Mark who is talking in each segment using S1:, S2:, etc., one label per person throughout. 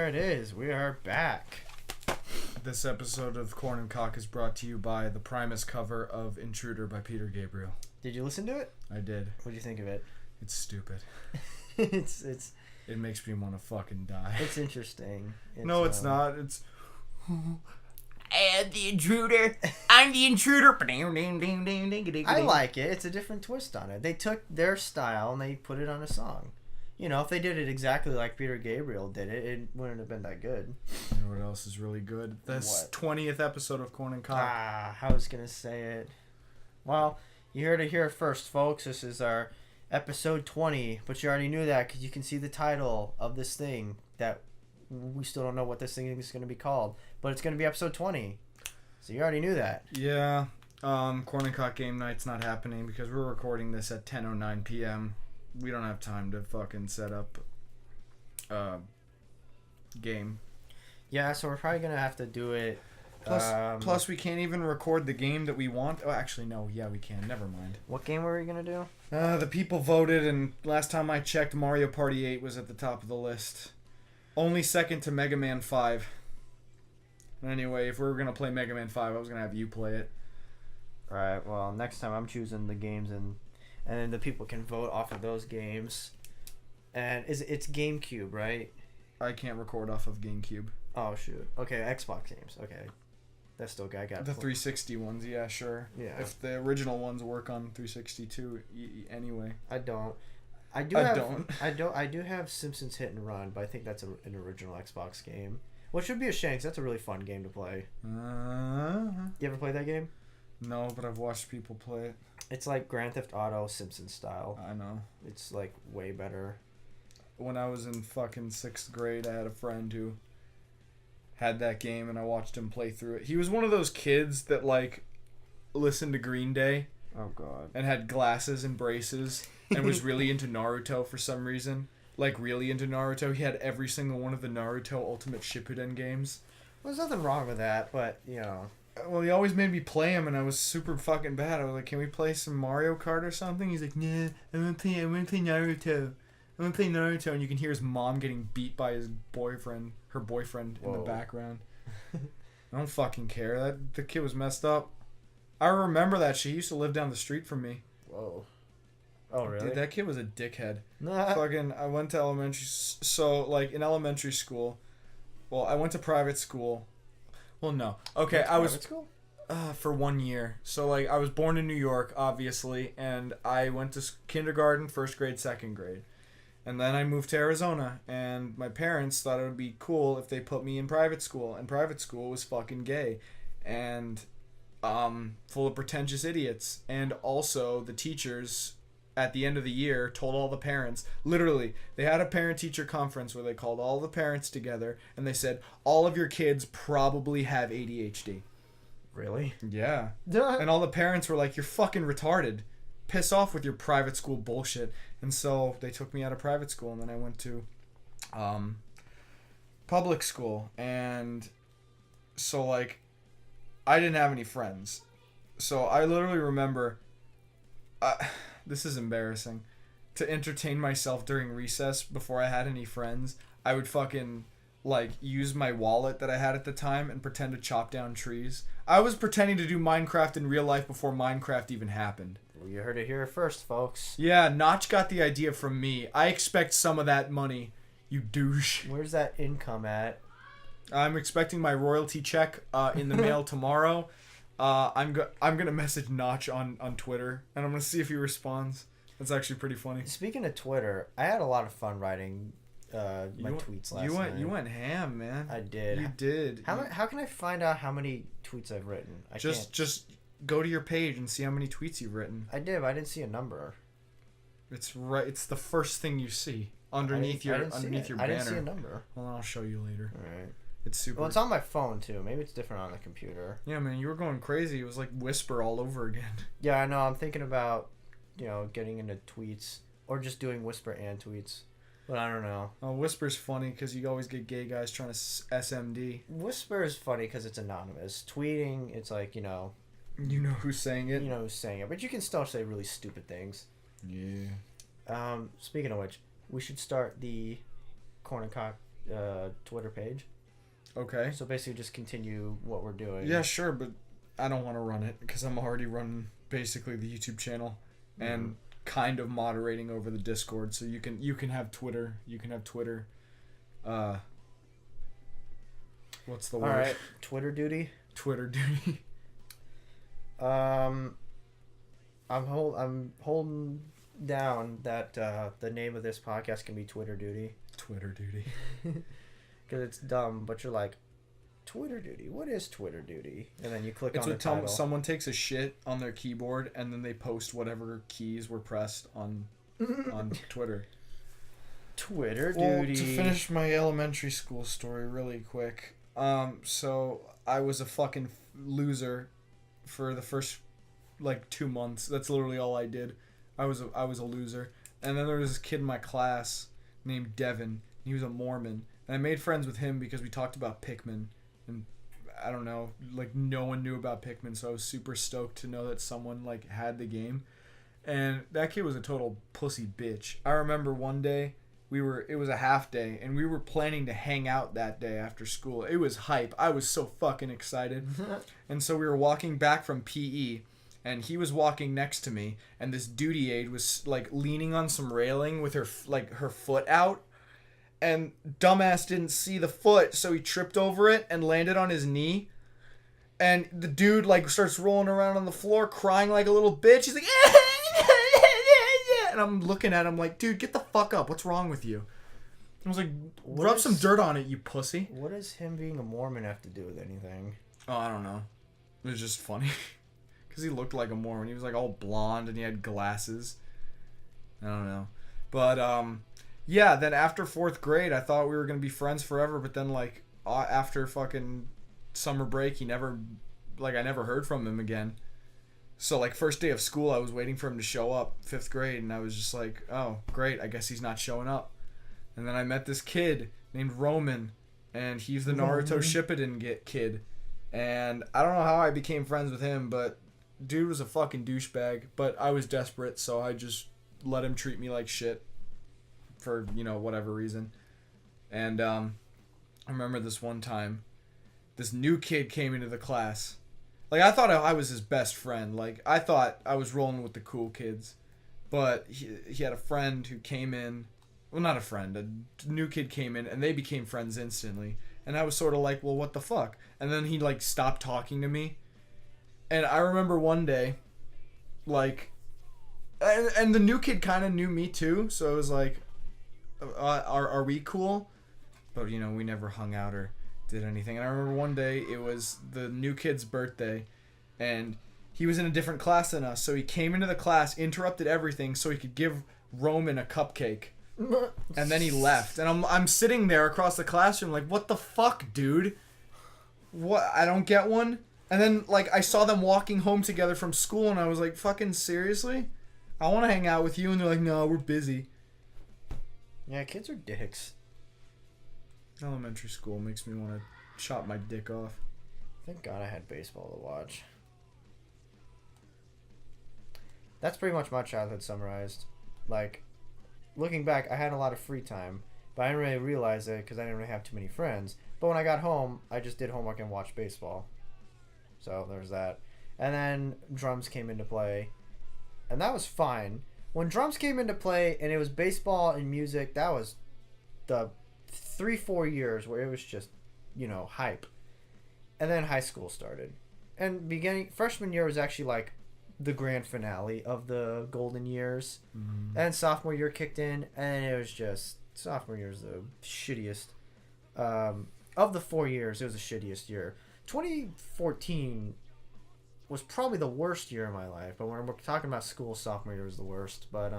S1: There it is. We are back.
S2: This episode of Korn and Kock is brought to you by the Primus cover of Intruder by Peter Gabriel.
S1: Did you listen to it?
S2: I did.
S1: What do you think of it?
S2: It's stupid.
S1: It's
S2: It makes me want to fucking die.
S1: It's interesting.
S2: No, it's not. It's...
S3: I am the intruder. I'm the intruder.
S1: I like it. It's a different twist on it. They took their style and they put it on a song. You know, if they did it exactly like Peter Gabriel did it, it wouldn't have been that good.
S2: You know what else is really good? This 20th episode of Korn and Kock.
S1: I was going to say it. Well, you heard it here first, folks. This is our episode 20, but you already knew that because you can see the title of this thing that we still don't know what this thing is going to be called, but it's going to be episode 20. So you already knew that.
S2: Yeah. Korn and Kock game night's not happening because we're recording this at 10:09 p.m. We don't have time to fucking set up game.
S1: Yeah, so we're probably going to have to do it.
S2: Plus, we can't even record the game that we want. Oh, actually, no. Yeah, we can. Never mind.
S1: What game were we going to do?
S2: The people voted, and last time I checked, Mario Party 8 was at the top of the list. Only second to Mega Man 5. Anyway, if we were going to play Mega Man 5, I was going to have you play it.
S1: Alright, well, next time I'm choosing the games, and then the people can vote off of those games. And it's GameCube, right?
S2: I can't record off of GameCube.
S1: Oh, shoot. Okay, Xbox games. Okay. That's still good. I got
S2: the 360 ones, yeah, sure.
S1: Yeah.
S2: If the original ones work on 360 too, anyway.
S1: I don't. I do have Simpsons Hit and Run, but I think that's an original Xbox game. Which would be a shame, 'cause that's a really fun game to play. You ever play that game?
S2: No, but I've watched people play it.
S1: It's like Grand Theft Auto Simpsons style.
S2: I know.
S1: It's like way better.
S2: When I was in fucking 6th grade, I had a friend who had that game, and I watched him play through it. He was one of those kids that, like, listened to Green Day.
S1: Oh, God.
S2: And had glasses and braces, and was really into Naruto for some reason. Like, really into Naruto. He had every single one of the Naruto Ultimate Shippuden games.
S1: Well, there's nothing wrong with that, but, you know.
S2: Well, he always made me play him, and I was super fucking bad. I was like, can we play some Mario Kart or something? He's like, nah, I want to play Naruto. I want to play Naruto. And you can hear his mom getting beat by her boyfriend in the background. I don't fucking care. The kid was messed up. I remember that shit. He used to live down the street from me.
S1: Whoa. Oh, really?
S2: Dude, that kid was a dickhead.
S1: Nah.
S2: Fucking, I went to elementary... So, like, in elementary school... Well, I went to private school. Well, no. Okay, I was...
S1: Private school?
S2: For 1 year. So, like, I was born in New York, obviously, and I went to kindergarten, 1st grade, 2nd grade. And then I moved to Arizona, and my parents thought it would be cool if they put me in private school, and private school was fucking gay. And... full of pretentious idiots. And also the teachers at the end of the year told all the parents, literally, they had a parent-teacher conference where they called all the parents together and they said, all of your kids probably have ADHD.
S1: Really?
S2: Yeah. And all the parents were like, you're fucking retarded. Piss off with your private school bullshit. And so they took me out of private school, and then I went to public school. And so, like, I didn't have any friends. So I literally remember, this is embarrassing, to entertain myself during recess before I had any friends, I would fucking, like, use my wallet that I had at the time and pretend to chop down trees. I was pretending to do Minecraft in real life before Minecraft even happened.
S1: Well, you heard it here first, folks.
S2: Yeah, Notch got the idea from me. I expect some of that money, you douche.
S1: Where's that income at?
S2: I'm expecting my royalty check in the mail tomorrow. I'm gonna message Notch on Twitter, and I'm gonna see if he responds. That's actually pretty funny.
S1: Speaking of Twitter, I had a lot of fun writing my tweets last night.
S2: You went ham, man.
S1: I did.
S2: You did.
S1: How can I find out how many tweets I've written?
S2: Just go to your page and see how many tweets you've written.
S1: I did, but I didn't see a number.
S2: It's right. It's the first thing you see underneath your banner.
S1: I didn't see a number.
S2: Well, I'll show you later.
S1: All right.
S2: It's super.
S1: Well, it's on my phone too. Maybe it's different on the computer.
S2: Yeah, man, you were going crazy. It was like Whisper all over again.
S1: Yeah, I know. I'm thinking about, getting into tweets or just doing Whisper and tweets, but I don't know.
S2: Whisper's funny because you always get gay guys trying to SMD.
S1: Whisper is funny because it's anonymous. Tweeting, it's like
S2: You know who's saying it.
S1: You know who's saying it, but you can still say really stupid things.
S2: Yeah.
S1: Speaking of which, we should start the Korn and Kock Twitter page.
S2: Okay.
S1: So basically, just continue what we're doing.
S2: Yeah, sure, but I don't want to run it because I'm already running basically the YouTube channel and kind of moderating over the Discord. So you can have Twitter. You can have Twitter. What's the word?
S1: All right, Twitter duty.
S2: Twitter duty.
S1: I'm holding down that the name of this podcast can be Twitter duty.
S2: Twitter duty.
S1: Because it's dumb, but you're like, Twitter duty. What is Twitter duty? And then you click
S2: It's
S1: on the
S2: what
S1: title.
S2: someone takes a shit on their keyboard and then they post whatever keys were pressed on Twitter.
S1: Twitter
S2: Well,
S1: duty.
S2: to finish my elementary school story really quick. So I was a fucking loser for the first 2 months. That's literally all I did. I was a loser. And then there was this kid in my class named Devin. He was a Mormon. And I made friends with him because we talked about Pikmin. And I don't know, no one knew about Pikmin, so I was super stoked to know that someone had the game. And that kid was a total pussy bitch. I remember one day it was a half day and we were planning to hang out that day after school. It was hype. I was so fucking excited. And so we were walking back from PE and he was walking next to me and this duty aide was leaning on some railing with her her foot out. And dumbass didn't see the foot, so he tripped over it and landed on his knee. And the dude starts rolling around on the floor, crying like a little bitch. He's like, and I'm looking at him like, dude, get the fuck up. What's wrong with you? I was like, rub some dirt on it, you pussy.
S1: What does him being a Mormon have to do with anything?
S2: Oh, I don't know. It was just funny. Because he looked like a Mormon. He was all blonde and he had glasses. I don't know. But, yeah, then after 4th grade, I thought we were going to be friends forever, but then, after fucking summer break, I never heard from him again. So, first day of school, I was waiting for him to show up, 5th grade, and I was just like, oh, great, I guess he's not showing up. And then I met this kid named Roman, and he's the Naruto Shippuden kid. And I don't know how I became friends with him, but dude was a fucking douchebag, but I was desperate, so I just let him treat me like shit. For whatever reason. And I remember this one time this new kid came into the class. I thought I was his best friend. I thought I was rolling with the cool kids, but he had a friend who came in. Well, not a friend, a new kid came in and they became friends instantly. And I was sort of like, well, what the fuck? And then he stopped talking to me. And I remember one day and the new kid kind of knew me too, so it was like, are we cool? But we never hung out or did anything. And I remember one day it was the new kid's birthday and he was in a different class than us, so he came into the class, interrupted everything so he could give Roman a cupcake. And then he left. And I'm sitting there across the classroom like, what the fuck, dude? What? I don't get one. And then I saw them walking home together from school and I was like, fucking seriously? I want to hang out with you. And they're like, no, we're busy.
S1: Yeah, kids are dicks.
S2: Elementary school makes me want to chop my dick off.
S1: Thank God I had baseball to watch. That's pretty much my childhood summarized. Looking back, I had a lot of free time, but I didn't really realize it because I didn't really have too many friends. But when I got home, I just did homework and watched baseball. So there's that. And then drums came into play, and that was fine. When drums came into play and it was baseball and music, that was the 3-4 years where it was just, hype. And then high school started. And freshman year was actually the grand finale of the golden years.
S2: Mm-hmm.
S1: And sophomore year kicked in and it was just, sophomore year was the shittiest. Of the 4 years, it was the shittiest year. 2014 was probably the worst year of my life, but when we're talking about school, sophomore year was the worst. But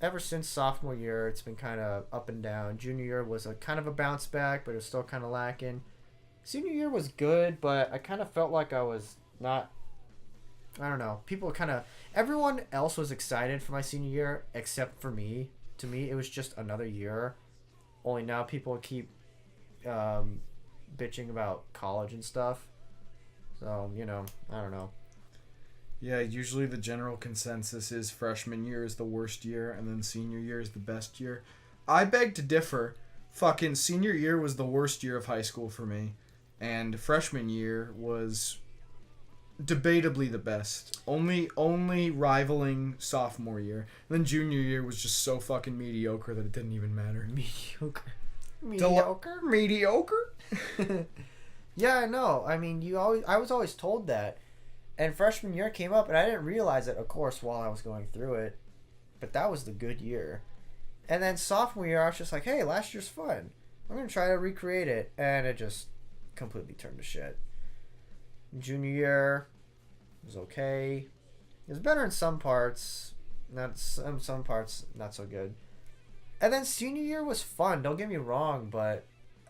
S1: ever since sophomore year, it's been kind of up and down. Junior year was a kind of a bounce back, but it was still kind of lacking. Senior year was good, but I kind of felt like I was not. I don't know. Everyone else was excited for my senior year except for me. To me, it was just another year. Only now people keep bitching about college and stuff. So, I don't know.
S2: Yeah, usually the general consensus is freshman year is the worst year and then senior year is the best year. I beg to differ. Fucking senior year was the worst year of high school for me, and freshman year was debatably the best. Only rivaling sophomore year. And then junior year was just so fucking mediocre that it didn't even matter. Mediocre.
S1: Yeah, I know. I mean, I was always told that. And freshman year came up, and I didn't realize it, of course, while I was going through it. But that was the good year. And then sophomore year, I was just like, hey, last year's fun. I'm going to try to recreate it. And it just completely turned to shit. Junior year was okay. It was better in some parts. Some parts, not so good. And then senior year was fun. Don't get me wrong, but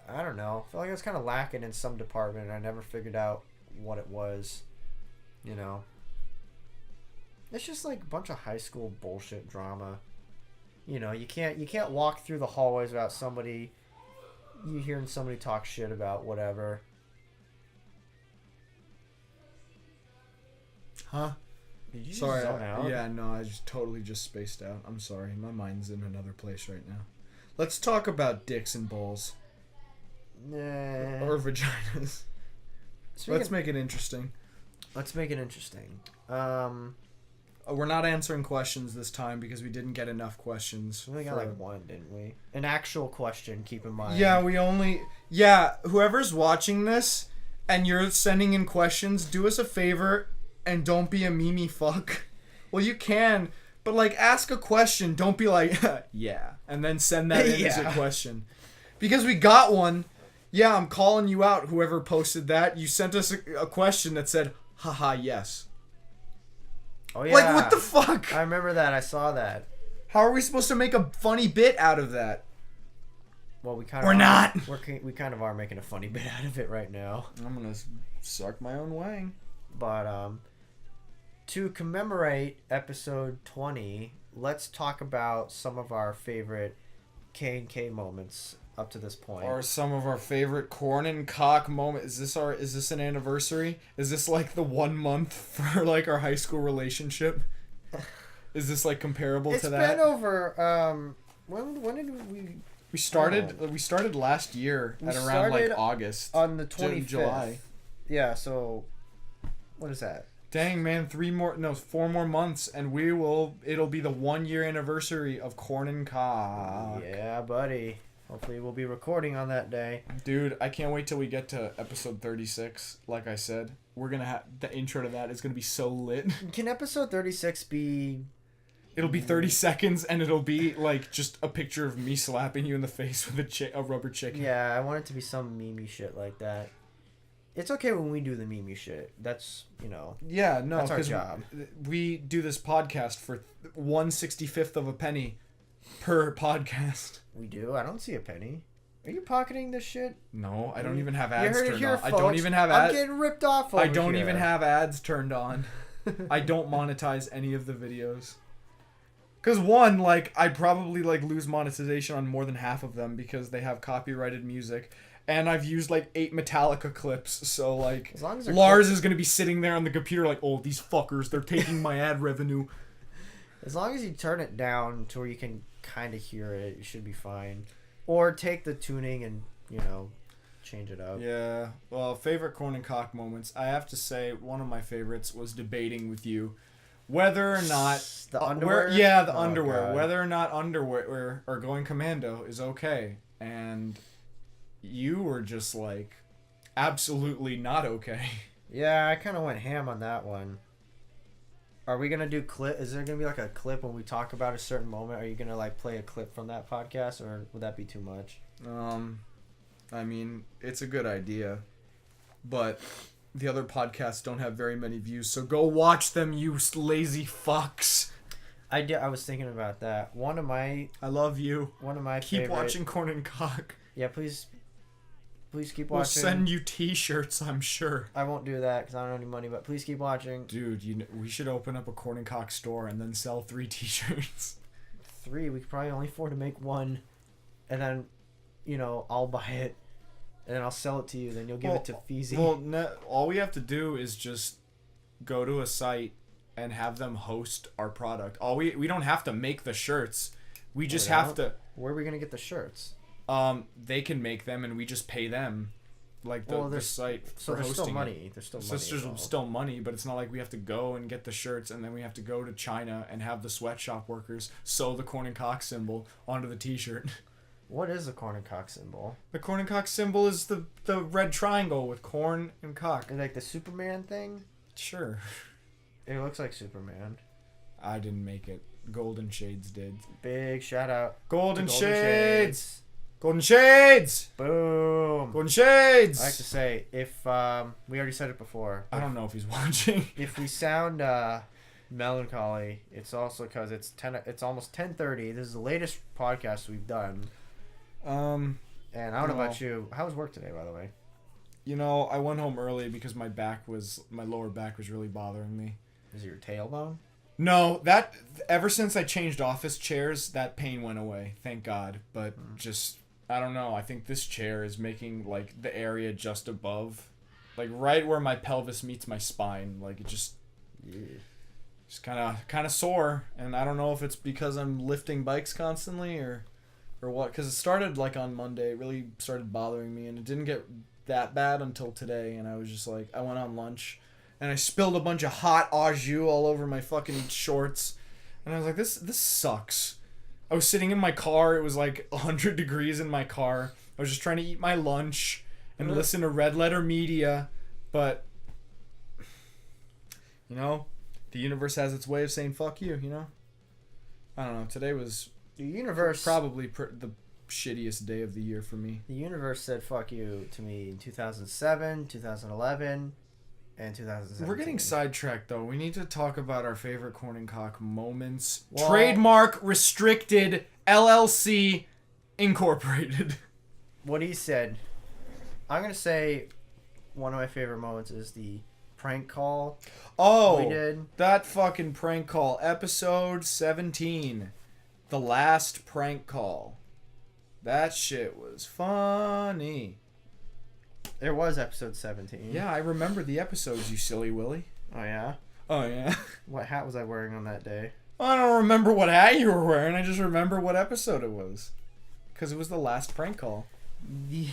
S1: I don't know. I feel like I was kind of lacking in some department, and I never figured out what it was. You know, it's just like a bunch of high school bullshit drama. You know, you can't walk through the hallways without you hearing somebody talk shit about whatever.
S2: Huh?
S1: Did you
S2: Sorry.
S1: zone out?
S2: Yeah, no, I just totally just spaced out. I'm sorry. My mind's in another place right now. Let's talk about dicks and balls.
S1: Nah.
S2: Or vaginas. Let's make it interesting.
S1: Let's make it interesting.
S2: We're not answering questions this time because we didn't get enough questions.
S1: We only got like one, didn't we? An actual question, keep in mind.
S2: Yeah, whoever's watching this and you're sending in questions, do us a favor and don't be a meme fuck. Well, you can, but like ask a question. Don't be like, yeah, and then send that in as a question. Because we got one. Yeah, I'm calling you out, whoever posted that. You sent us a question that said, haha, yes.
S1: Oh, yeah.
S2: Like, what the fuck?
S1: I remember that. I saw that.
S2: How are we supposed to make a funny bit out of that?
S1: Well, we kind of
S2: We're not.
S1: We kind of are making a funny bit out of it right now.
S2: I'm gonna suck my own wang.
S1: But to commemorate episode 20, let's talk about some of our favorite K&K moments up to this point.
S2: Or some of our favorite Korn and Kock moment. Is this an anniversary? Is this like the 1 month for like our high school relationship? Is this like comparable to that?
S1: It's been over when did we
S2: We started last year at around like August.
S1: On the 25th.
S2: July.
S1: Yeah, so what is that?
S2: Dang, man, 4 more months and it'll be the 1 year anniversary of Korn and Kock.
S1: Yeah, buddy. Hopefully we'll be recording on that day.
S2: Dude, I can't wait till we get to episode 36. Like I said, we're going to have the intro to that is going to be so lit.
S1: Can episode 36 be...
S2: It'll be 30 seconds and it'll be like just a picture of me slapping you in the face with a rubber chicken.
S1: Yeah, I want it to be some meme shit like that. It's okay when we do the meme shit. That's,
S2: Yeah, no,
S1: that's our job.
S2: We do this podcast for 1/65th of a penny per podcast.
S1: We do? I don't see a penny. Are you pocketing this shit?
S2: No, I don't even have ads
S1: turned
S2: turned
S1: here,
S2: on.
S1: folks.
S2: I don't even have ads.
S1: I'm getting ripped off over
S2: I don't
S1: here.
S2: even have ads turned on. I don't monetize any of the videos. Because one, like, I'd probably like lose monetization on more than half of them because they have copyrighted music. And I've used like 8 Metallica clips, so like
S1: as long as
S2: Lars is gonna be sitting there on the computer like, oh, these fuckers, they're taking my ad revenue.
S1: As long as you turn it down to where you can kind of hear it, you should be fine. Or take the tuning and, change it up.
S2: Yeah. Well, favorite Korn and Kock moments. I have to say, one of my favorites was debating with you whether or not
S1: the underwear.
S2: the underwear.
S1: God.
S2: Whether or not underwear or going commando is okay, and you were just like, absolutely not okay.
S1: Yeah, I kind of went ham on that one. Are we gonna do clip? Is there gonna be like a clip when we talk about a certain moment? Are you gonna like play a clip from that podcast, or would that be too much?
S2: I mean, it's a good idea, but the other podcasts don't have very many views, so go watch them, you lazy fucks.
S1: I was thinking about that.
S2: I love you.
S1: One of my
S2: keep
S1: favorite...
S2: watching Korn and Kock.
S1: Yeah, please keep watching.
S2: We'll send you T-shirts, I'm sure.
S1: I won't do that because I don't have any money, but please keep watching.
S2: Dude, we should open up a Korn and Kock store and then sell 3 T-shirts.
S1: 3? We could probably only afford to make 1, and then, I'll buy it, and then I'll sell it to you. Then you'll give it to Feezy.
S2: Well, all we have to do is just go to a site and have them host our product. We don't have to make the shirts. We just have to.
S1: Where are we gonna get the shirts?
S2: They can make them, and we just pay them, like the site
S1: so
S2: for
S1: there's
S2: hosting
S1: still money.
S2: it.
S1: There's still money.
S2: There's still money, but it's not like we have to go and get the shirts, and then we have to go to China and have the sweatshop workers sew the Korn and Kock symbol onto the T-shirt.
S1: What is the Korn and Kock symbol?
S2: The Korn and Kock symbol is the red triangle with Korn and Kock.
S1: Like the Superman thing?
S2: Sure.
S1: It looks like Superman.
S2: I didn't make it. Golden Shades did.
S1: Big shout out.
S2: Golden Shades! Golden Shades!
S1: Boom!
S2: Golden Shades!
S1: I like to say, if we already said it before.
S2: I don't know if he's watching.
S1: If we sound melancholy, it's also because it's almost 10:30. This is the latest podcast we've done. And I don't know about you. How was work today, by the way?
S2: You know, I went home early because my lower back was really bothering me.
S1: Is it your tailbone?
S2: No, ever since I changed office chairs, that pain went away. Thank God. But just, I don't know. I think this chair is making, like, the area just above, like, right where my pelvis meets my spine. Like, it just, it's kind of sore. And I don't know if it's because I'm lifting bikes constantly or what. Because it started, like, on Monday. It really started bothering me. And it didn't get that bad until today. And I was just like, I went on lunch. And I spilled a bunch of hot au jus all over my fucking shorts. And I was like, this sucks. I was sitting in my car. It was like 100 degrees in my car. I was just trying to eat my lunch and listen to Red Letter Media. But, you know, the universe has its way of saying fuck you, you know? I don't know. Today was
S1: the universe
S2: probably the shittiest day of the year for me.
S1: The universe said fuck you to me in 2007, 2011... and 2017.
S2: We're getting sidetracked, though. We need to talk about our favorite Korn and Kock moments. Well, trademark restricted, LLC incorporated.
S1: What he said. I'm going to say one of my favorite moments is the prank call we did.
S2: That fucking prank call. Episode 17. The last prank call. That shit was funny.
S1: There was episode 17.
S2: Yeah, I remember the episodes, you silly Willy.
S1: Oh, yeah?
S2: Oh, yeah.
S1: What hat was I wearing on that day?
S2: I don't remember what hat you were wearing. I just remember what episode it was. Because it was the last prank call.
S1: The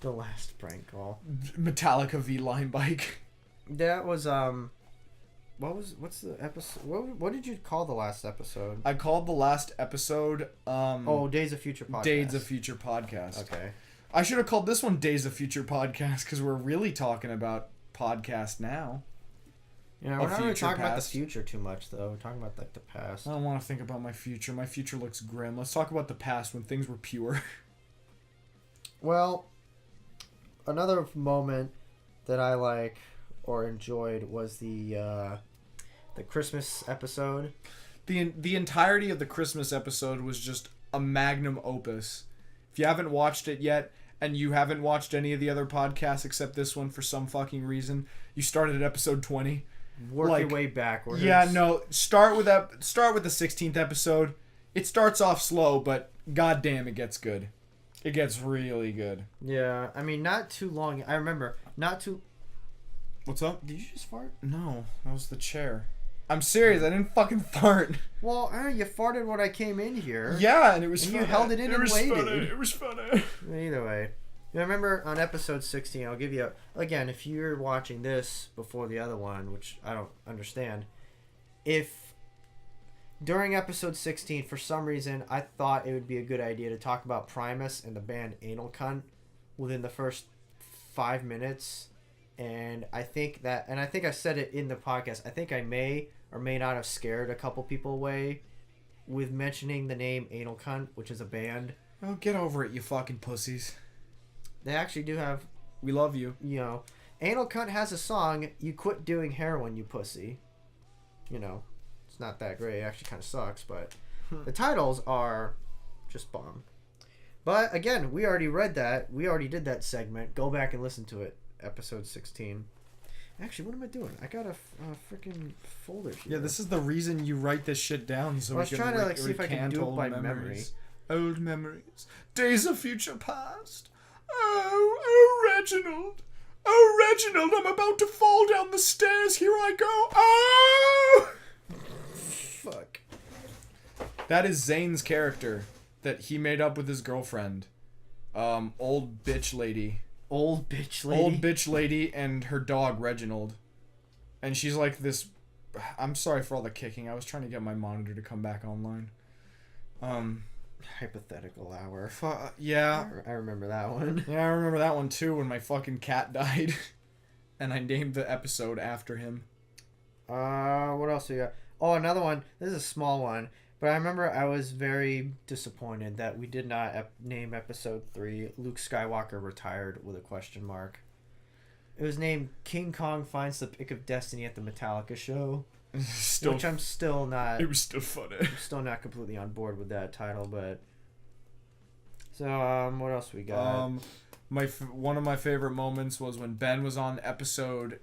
S1: last prank call.
S2: Metallica V line bike.
S1: That was, what's the episode? What did you call the last episode?
S2: I called the last episode,
S1: Days of Future Podcast.
S2: Days of Future Podcast.
S1: Okay.
S2: I should have called this one Days of Future Podcast because we're really talking about podcast now.
S1: You know, we're not really talking about the future too much, though. We're talking about, like, the past.
S2: I don't want to think about my future. My future looks grim. Let's talk about the past when things were pure.
S1: Well, another moment that I like or enjoyed was the Christmas episode.
S2: The entirety of the Christmas episode was just a magnum opus. If you haven't watched it yet, and you haven't watched any of the other podcasts except this one for some fucking reason, you started at episode 20.
S1: Work your way backwards.
S2: Yeah, no. Start with the 16th episode. It starts off slow, but goddamn, it gets good. It gets really good.
S1: Yeah, I mean, not too long. I remember, not too...
S2: What's up?
S1: Did you just fart?
S2: No, that was the chair. I'm serious, I didn't fucking fart.
S1: Well, you farted when I came in here.
S2: Yeah, and it was
S1: and
S2: funny.
S1: You held it in and waited.
S2: Funny. It was funny.
S1: Either way. I remember on episode 16, I'll give you... Again, if you're watching this before the other one, which I don't understand, if during episode 16, for some reason, I thought it would be a good idea to talk about Primus and the band Anal Cunt within the first 5 minutes, and I think I said it in the podcast, I think I may or may not have scared a couple people away with mentioning the name Anal Cunt, which is a band.
S2: Oh, get over it, you fucking pussies.
S1: They actually do have...
S2: We love you.
S1: You know, Anal Cunt has a song, You Quit Doing Heroin, You Pussy. You know, it's not that great. It actually kind of sucks, but the titles are just bomb. But again, we already read that. We already did that segment. Go back and listen to it. Episode 16. Actually, what am I doing? I got a freaking folder here.
S2: Yeah, this is the reason you write this shit down. So
S1: I was trying to see if I can do it by memory.
S2: Old memories. Days of future past. Oh, Reginald. Oh, Reginald, I'm about to fall down the stairs. Here I go. Oh!
S1: Fuck.
S2: That is Zane's character that he made up with his girlfriend. Old bitch lady.
S1: Old bitch lady.
S2: Old bitch lady and her dog Reginald. And she's like this. I'm sorry for all the kicking. I was trying to get my monitor to come back online.
S1: Hypothetical hour.
S2: Yeah.
S1: I remember that one.
S2: Yeah, I remember that one too when my fucking cat died. And I named the episode after him.
S1: What else we got? Oh, another one. This is a small one. But I remember I was very disappointed that we did not name episode 3 Luke Skywalker Retired with a question mark. It was named King Kong Finds the Pick of Destiny at the Metallica show. Which I'm still not...
S2: It was still funny.
S1: I'm still not completely on board with that title, but... So, what else we got?
S2: One of my favorite moments was when Ben was on episode...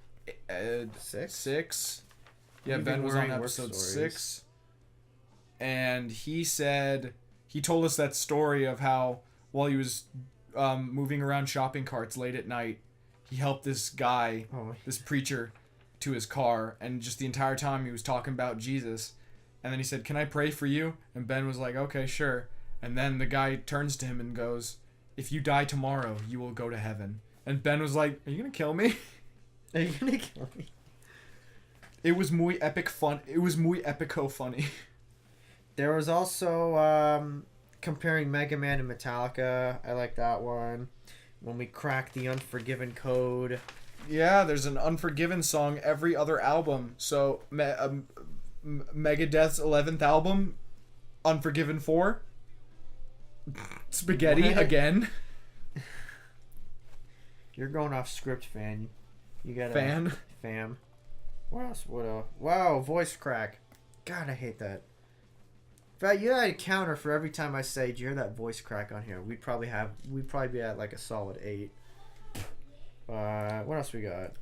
S1: 6?
S2: Yeah, Ben was on episode 6. And he told us that story of how while he was moving around shopping carts late at night, he helped this guy, this preacher, to his car, and just the entire time he was talking about Jesus. And then he said, "Can I pray for you?" And Ben was like, "Okay, sure." And then the guy turns to him and goes, "If you die tomorrow, you will go to heaven." And Ben was like, "Are you gonna kill me?"
S1: Are you gonna kill me?
S2: It was muy epic fun. It was muy epico funny.
S1: There was also comparing Mega Man and Metallica. I like that one. When we cracked the Unforgiven code.
S2: Yeah, there's an Unforgiven song every other album. So Megadeth's 11th album, Unforgiven 4. Spaghetti
S1: What?
S2: again.
S1: You're going off script, fan. You got fam. What else? Wow, voice crack. God, I hate that. In fact, you had a counter for every time I say, "Do you hear that voice crack on here?" We'd probably be at like a solid 8. What else we got?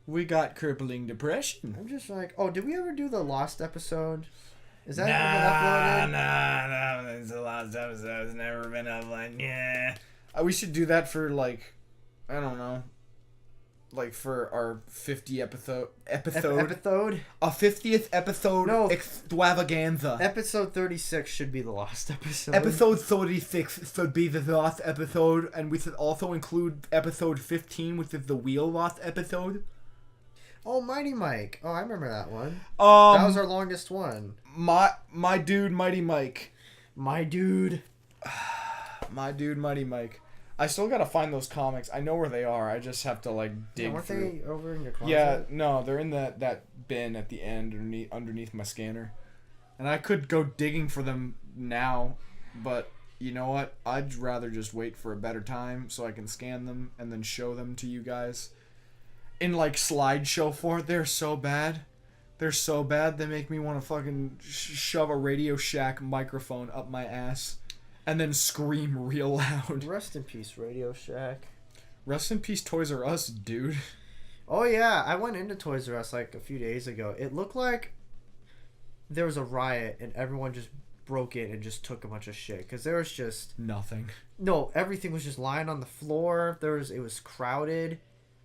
S2: We got crippling depression.
S1: I'm just like, oh, did we ever do the Lost episode? Is that ever been uploaded?
S3: Nah, it's the last episode. It's never been uploaded. Yeah.
S2: We should do that for like, I don't know, like for our 50 episode. A 50th episode
S1: No.
S2: extravaganza.
S1: Episode 36 should be the Lost episode.
S2: Episode 36 should be the last episode, and we should also include episode 15, which is the wheel lost episode.
S1: Oh, Mighty Mike. Oh, I remember that one.
S2: That
S1: That was our longest one.
S2: My dude, Mighty Mike.
S1: My dude.
S2: My dude, Mighty Mike. I still gotta find those comics. I know where they are. I just have to like dig
S1: Weren't
S2: through.
S1: they over in your closet?
S2: Yeah, no, they're in that bin at the end underneath my scanner. And I could go digging for them now, but you know what? I'd rather just wait for a better time so I can scan them and then show them to you guys. In like slideshow form. They're so bad. They're so bad they make me want to fucking shove a Radio Shack microphone up my ass and then scream real loud.
S1: Rest in peace, Radio Shack.
S2: Rest in peace, Toys R Us, dude.
S1: Oh, yeah. I went into Toys R Us like a few days ago. It looked like there was a riot and everyone just broke in and just took a bunch of shit. Because there was just...
S2: Nothing.
S1: No, everything was just lying on the floor. It was crowded.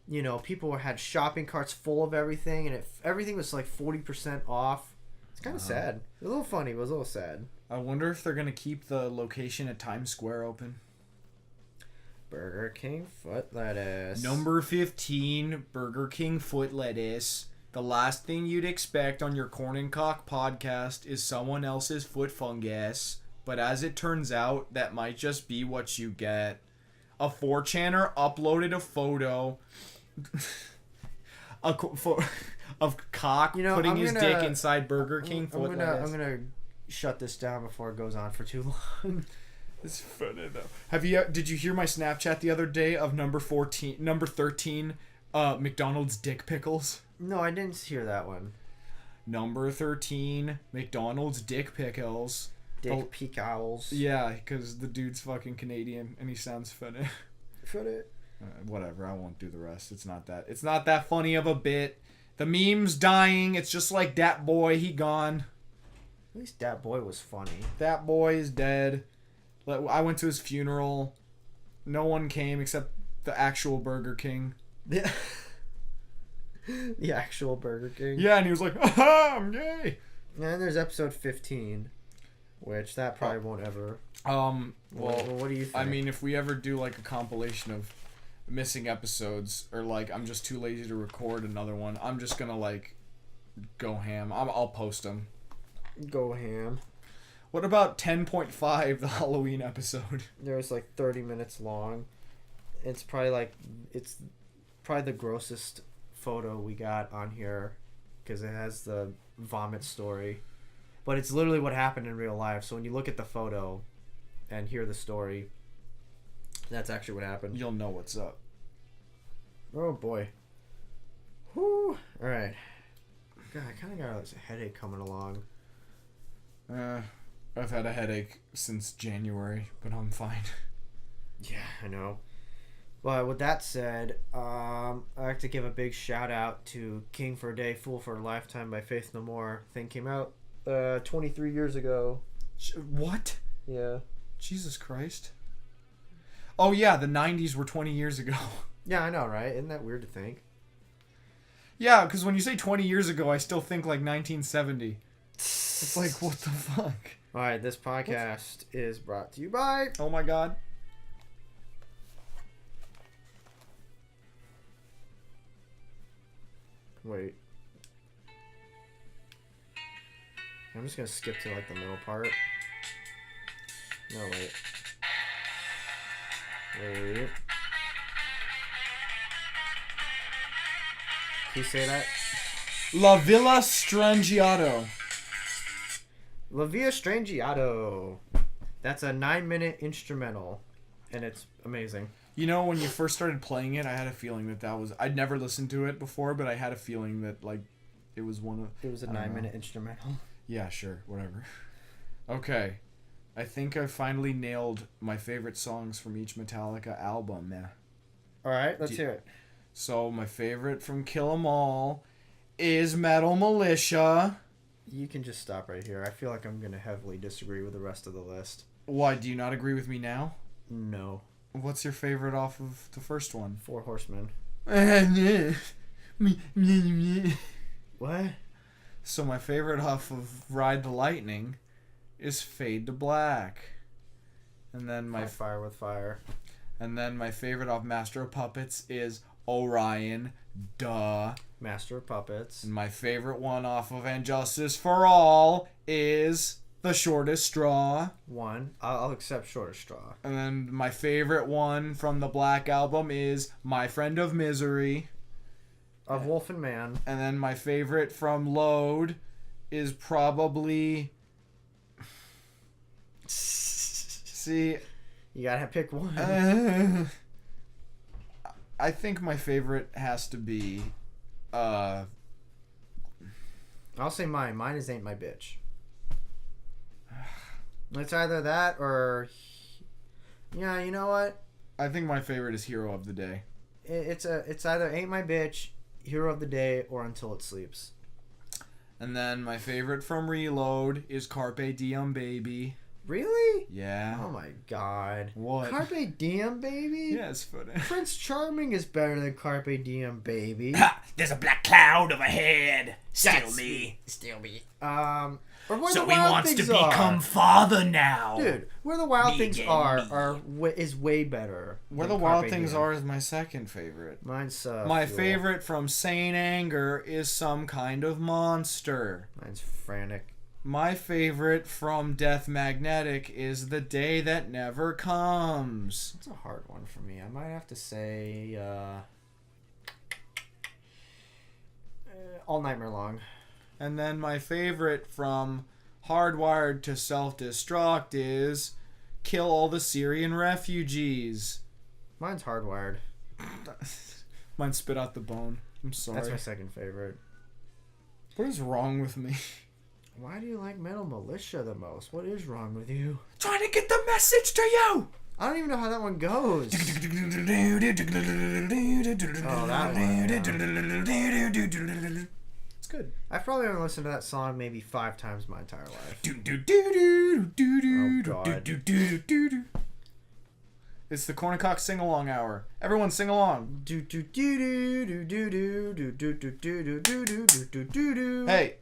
S1: You know, people had shopping carts full of everything. And everything was like 40% off. It's kind of sad. A little funny, but it was a little sad.
S2: I wonder if they're going to keep the location at Times Square open.
S1: Burger King foot lettuce.
S2: Number 15, Burger King foot lettuce. The last thing you'd expect on your Korn and Kock podcast is someone else's foot fungus. But as it turns out, that might just be what you get. A 4chaner uploaded a photo of Kock putting his dick inside Burger King foot lettuce.
S1: I'm going to shut this down before it goes on for too long.
S2: It's funny though. Did you hear my Snapchat the other day of number 13, McDonald's dick pickles?
S1: No, I didn't hear that one.
S2: Number 13, McDonald's dick pickles.
S1: Dick pickles.
S2: Yeah, because the dude's fucking Canadian and he sounds funny.
S1: Funny.
S2: Whatever, I won't do the rest. It's not that funny of a bit. The meme's dying. It's just like that boy, he gone.
S1: At least that boy was funny.
S2: That boy is dead. I went to his funeral. No one came except the actual Burger King.
S1: Yeah. The actual Burger King.
S2: Yeah, and he was like, "Aha, I'm gay."
S1: And then there's episode 15. which that probably won't ever.
S2: Well,
S1: What do you think?
S2: I mean, if we ever do like a compilation of missing episodes, or like I'm just too lazy to record another one, I'm just gonna like go ham. I'll post them.
S1: Go ham.
S2: What about 10.5, the Halloween episode?
S1: There's like 30 minutes long. It's probably the grossest photo we got on here because it has the vomit story. But it's literally what happened in real life. So when you look at the photo and hear the story, that's actually what happened.
S2: You'll know what's up.
S1: Oh boy. Whew. Alright. God, I kind of got a headache coming along.
S2: I've had a headache since January, but I'm fine.
S1: Yeah, I know. But with that said, I'd like to give a big shout out to King for a Day, Fool for a Lifetime by Faith No More. Thing came out 23 years ago.
S2: What?
S1: Yeah.
S2: Jesus Christ. Oh yeah, the 90s were 20 years ago.
S1: Yeah, I know, right? Isn't that weird to think?
S2: Yeah, because when you say 20 years ago, I still think like 1970. It's like, what the fuck?
S1: Alright, this podcast is brought to you by...
S2: Oh my god.
S1: Wait. I'm just gonna skip to like the middle part. No, wait. Wait. Can you say that?
S2: La Villa Strangiato.
S1: La Via Strangiato. That's a 9-minute instrumental, and it's amazing.
S2: You know, when you first started playing it, I had a feeling that was... I'd never listened to it before, but I had a feeling that, like, it was one of...
S1: It was a 9-minute instrumental.
S2: Yeah, sure, whatever. Okay. I think I finally nailed my favorite songs from each Metallica album, man.
S1: Alright, let's hear it.
S2: So, my favorite from Kill 'Em All is Metal Militia.
S1: You can just stop right here. I feel like I'm going to heavily disagree with the rest of the list.
S2: Why, do you not agree with me now?
S1: No.
S2: What's your favorite off of the first one?
S1: Four Horsemen. What?
S2: So my favorite off of Ride the Lightning is Fade to Black. And then
S1: Fire with Fire.
S2: And then my favorite off Master of Puppets is Orion. Duh.
S1: Master of Puppets.
S2: And my favorite one off of And Justice for All is The Shortest Straw.
S1: One. I'll accept Shortest Straw.
S2: And then my favorite one from the Black Album is My Friend of Misery.
S1: Of Wolf and Man.
S2: And then my favorite from Load is probably... See...
S1: You gotta pick one.
S2: I think my favorite has to be...
S1: I'll say mine. Mine is Ain't My Bitch. It's either that or... Yeah, you know what?
S2: I think my favorite is Hero of the Day.
S1: It's either Ain't My Bitch, Hero of the Day, or Until It Sleeps.
S2: And then my favorite from Reload is Carpe Diem Baby.
S1: Really?
S2: Yeah.
S1: Oh my god.
S2: What?
S1: Carpe Diem Baby?
S2: Yeah, it's funny.
S1: Prince Charming is better than Carpe Diem Baby.
S3: Ha! There's a black cloud overhead. Still me.
S4: Still me.
S1: Or where
S3: So
S1: the
S3: he
S1: Wild
S3: wants to
S1: Things
S3: become
S1: are.
S3: father now.
S1: Dude, Where the Wild
S3: Me
S1: Things
S3: again,
S1: are
S3: me.
S1: is way better.
S2: Where
S1: than
S2: the Wild
S1: Carpe
S2: Things
S1: Diem.
S2: Are is my second favorite.
S1: Mine's
S2: My
S1: Fuel.
S2: favorite from Sane Anger is Some Kind of Monster.
S1: Mine's Frantic.
S2: My favorite from Death Magnetic is The Day That Never Comes.
S1: That's a hard one for me. I might have to say All Nightmare Long.
S2: And then my favorite from Hardwired to Self-Destruct is Kill All the Syrian Refugees.
S1: Mine's Hardwired.
S2: Mine Spit Out the Bone. I'm sorry.
S1: That's my second favorite.
S2: What is wrong with me?
S1: Why do you like Metal Militia the most? What is wrong with you?
S3: Trying to get the message to you.
S1: I don't even know how that one goes. Oh, that one.
S2: It's good.
S1: I've probably only listened to that song maybe 5 times my entire life. Oh, God.
S2: It's the Korn and Kock sing-along hour. Everyone sing along. Hey,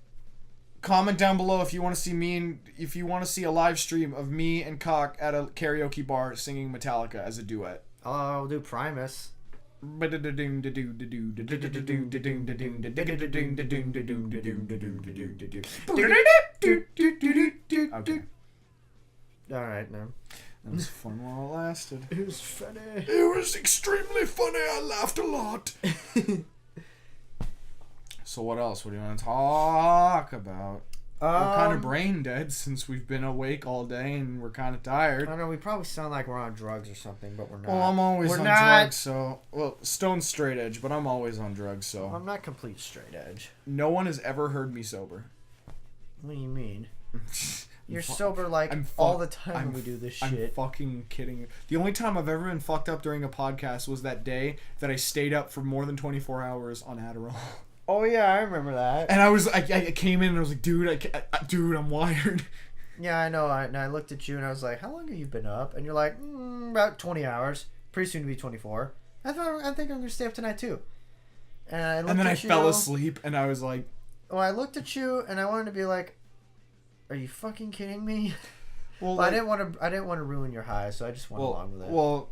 S2: comment down below if you want to see a live stream of me and Kock at a karaoke bar singing Metallica as a duet.
S1: I'll do Primus.
S2: Okay.
S1: Alright, no.
S2: That was fun while it lasted.
S1: It was funny.
S2: It was extremely funny. I laughed a lot. So what else? What do you want to talk about? We're kind of brain dead since we've been awake all day and we're kind of tired.
S1: I don't know. We probably sound like we're on drugs or something, but we're not.
S2: Well, I'm always
S1: we're
S2: on
S1: not.
S2: drugs, so... Well, stone straight edge, but I'm always on drugs, so...
S1: I'm not complete straight edge.
S2: No one has ever heard me sober.
S1: What do you mean? You're sober like all the time when we do this shit.
S2: I'm fucking kidding you. The only time I've ever been fucked up during a podcast was that day that I stayed up for more than 24 hours on Adderall.
S1: Oh yeah, I remember that.
S2: And I came in and I was like, dude, I'm wired.
S1: Yeah, I know. And I looked at you and I was like, how long have you been up? And you're like, about 20 hours. Pretty soon to be 24. I think I'm gonna stay up tonight too. And then I
S2: fell asleep and I was like,
S1: well, I looked at you and I wanted to be like, are you fucking kidding me?
S2: well,
S1: but like, I didn't want to ruin your high, so I just went along with it.
S2: Well,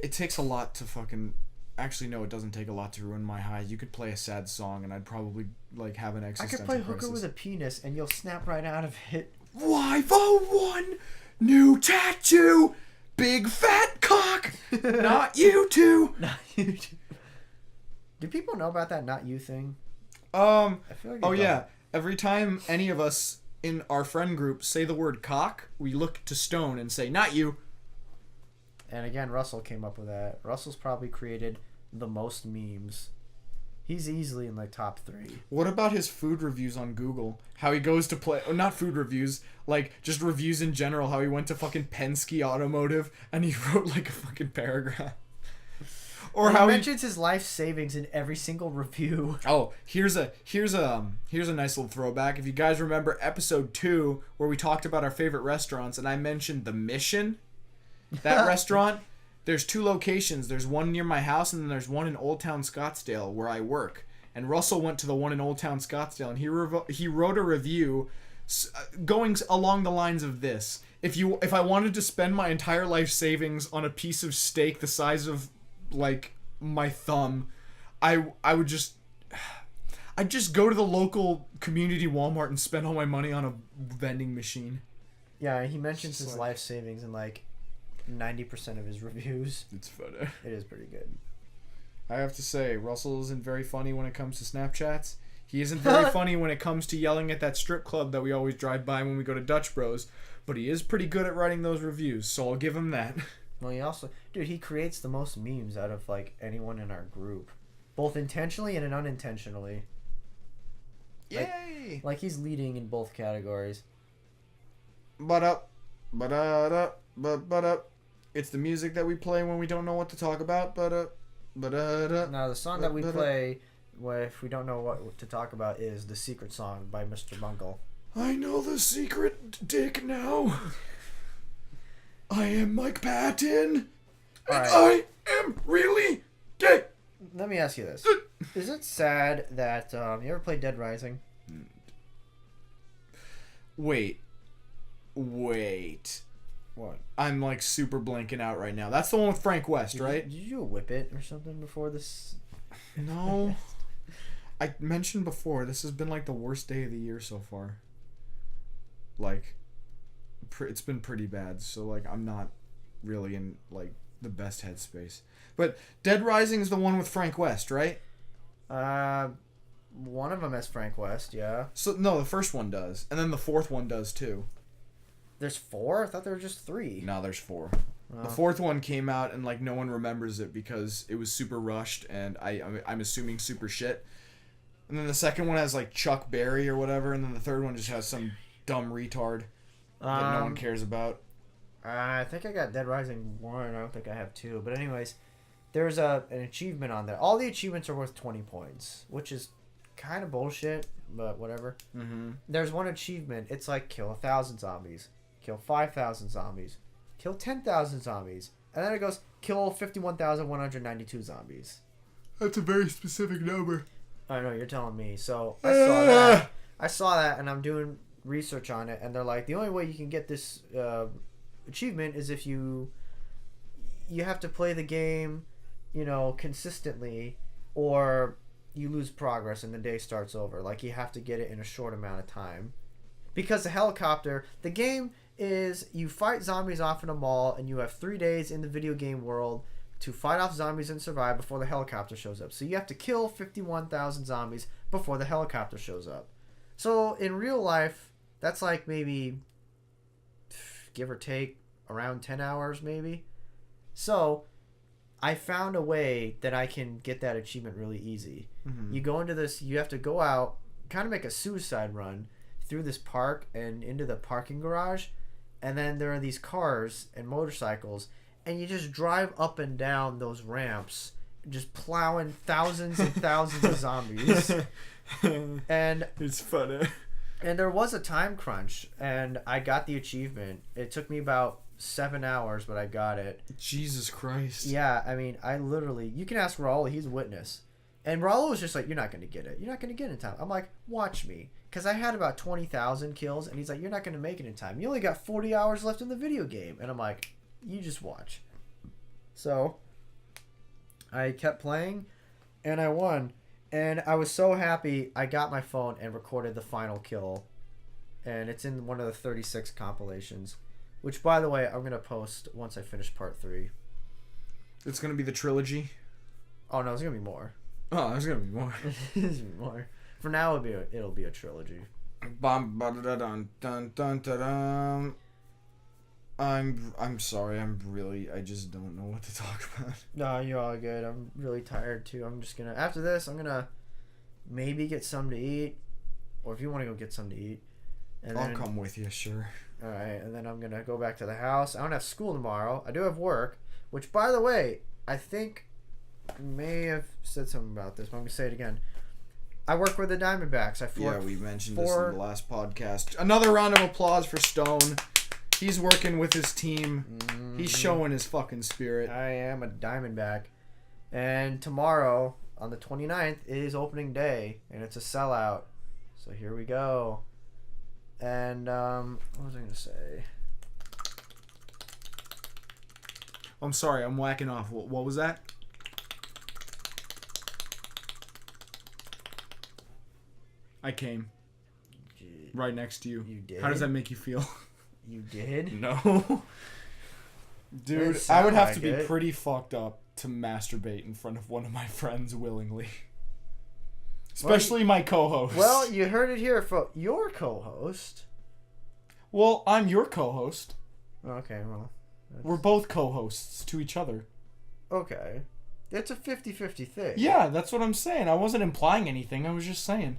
S2: it takes a lot to fucking. Actually, no, it doesn't take a lot to ruin my high. You could play a sad song, and I'd probably like have an existential
S1: I could play
S2: crisis.
S1: Hooker with a Penis, and you'll snap right out of it.
S2: 501, new tattoo, big fat cock. Not you two.
S1: Not you two. Do people know about that "not you" thing?
S2: I
S1: feel like
S2: yeah. Every time any of us in our friend group say the word cock, we look to Stone and say, "Not you."
S1: And again, Russell came up with that. Russell's probably created the most memes. He's easily in like top 3.
S2: What about his food reviews on Google? How he goes to play... Oh, not food reviews. Like, just reviews in general. How he went to fucking Penske Automotive and he wrote like a fucking paragraph. Or how
S1: he mentions his life savings in every single review.
S2: Oh, here's a nice little throwback. If you guys remember episode 2 where we talked about our favorite restaurants and I mentioned The Mission... That restaurant, there's 2 locations. There's one near my house and then there's one in Old Town Scottsdale where I work. And Russell went to the one in Old Town Scottsdale and he wrote a review going along the lines of this. If I wanted to spend my entire life savings on a piece of steak the size of like my thumb, I'd just go to the local community Walmart and spend all my money on a vending machine.
S1: Yeah, he mentions his life savings in like 90% of his reviews.
S2: It's funny.
S1: It is pretty good.
S2: I have to say, Russell isn't very funny when it comes to Snapchats. He isn't very funny when it comes to yelling at that strip club that we always drive by when we go to Dutch Bros. But he is pretty good at writing those reviews, so I'll give him that.
S1: Well, he creates the most memes out of like anyone in our group, both intentionally and unintentionally.
S2: Yay!
S1: Like he's leading in both categories.
S2: But it's the music that we play when we don't know what to talk about.
S1: Now the song that we play, if we don't know what to talk about, is "The Secret Song" by Mr. Bungle.
S2: I know the secret, Dick. Now I am Mike Patton, and I am really gay.
S1: Let me ask you this: is it sad that you ever played Dead Rising?
S2: Wait.
S1: What?
S2: I'm like super blanking out right now. That's the one with Frank West, right?
S1: Did you whip it or something before this?
S2: No. I mentioned before, this has been like the worst day of the year so far. Like, it's been pretty bad. So like, I'm not really in like the best headspace. But Dead Rising is the one with Frank West, right?
S1: One of them has Frank West, yeah.
S2: So no, the first one does, and then the fourth one does too.
S1: There's 4? I thought there were just 3.
S2: No, there's 4.
S1: Oh.
S2: The fourth one came out and like no one remembers it because it was super rushed and I'm assuming super shit. And then the second one has like Chuck Berry or whatever, and then the third one just has some dumb retard that no one cares about.
S1: I think I got Dead Rising 1. I don't think I have 2. But anyways, there's an achievement on there. All the achievements are worth 20 points, which is kind of bullshit, but whatever.
S2: Mm-hmm.
S1: There's one achievement. It's like kill 1,000 zombies, kill 5,000 zombies, kill 10,000 zombies, and then it goes kill 51,192 zombies.
S2: That's a very specific number.
S1: I know, you're telling me. So I saw that. I saw that and I'm doing research on it, and they're like, the only way you can get this achievement is if you have to play the game, consistently, or you lose progress and the day starts over. Like, you have to get it in a short amount of time. Because the game is you fight zombies off in a mall, and you have 3 days in the video game world to fight off zombies and survive before the helicopter shows up. So you have to kill 51,000 zombies before the helicopter shows up. So in real life, that's like maybe, give or take, around 10 hours maybe. So I found a way that I can get that achievement really easy. Mm-hmm. You go into this, you have to go out, kind of make a suicide run through this park and into the parking garage, and then there are these cars and motorcycles, and you just drive up and down those ramps, just plowing thousands and thousands of zombies. And
S2: it's funny.
S1: And there was a time crunch, and I got the achievement. It took me about 7 hours, but I got it.
S2: Jesus Christ.
S1: Yeah, I mean, I literally, you can ask Raul, he's a witness. And Raul was just like, you're not going to get it. You're not going to get it in time. I'm like, watch me. Because I had about 20,000 kills, and he's like, you're not going to make it in time. You only got 40 hours left in the video game. And I'm like, you just watch. So, I kept playing, and I won. And I was so happy, I got my phone and recorded the final kill. And it's in one of the 36 compilations. Which, by the way, I'm going to post once I finish part 3.
S2: It's going to be the trilogy?
S1: Oh, no, there's going to be more.
S2: Oh, there's going to be more.
S1: There's going to be more. For now, it'll be a trilogy.
S2: I'm sorry. I just don't know what to talk about.
S1: No, you're all good. I'm really tired, too. I'm just going to... After this, I'm going to maybe get something to eat. Or if you want to go get something to eat. And
S2: I'll come with you, sure.
S1: Alright, and then I'm going to go back to the house. I don't have school tomorrow. I do have work. Which, by the way, I think I may have said something about this, but I'm going to say it again. I work with the Diamondbacks.
S2: We mentioned this in the last podcast. Another round of applause for Stone. He's working with his team. Mm-hmm. He's showing his fucking spirit.
S1: I am a Diamondback. And tomorrow, on the 29th, is opening day, and it's a sellout. So here we go. And, what was I going to say?
S2: I'm sorry, I'm whacking off. What was that? I came. Right next to you.
S1: You did?
S2: How does that make you feel?
S1: You did?
S2: No. Dude, I would have to be pretty fucked up to masturbate in front of one of my friends willingly. Especially my co-host.
S1: Well, you heard it here from your co-host.
S2: Well, I'm your co-host.
S1: Okay, well.
S2: We're both co-hosts to each other.
S1: Okay. It's a 50-50 thing.
S2: Yeah, that's what I'm saying. I wasn't implying anything. I was just saying.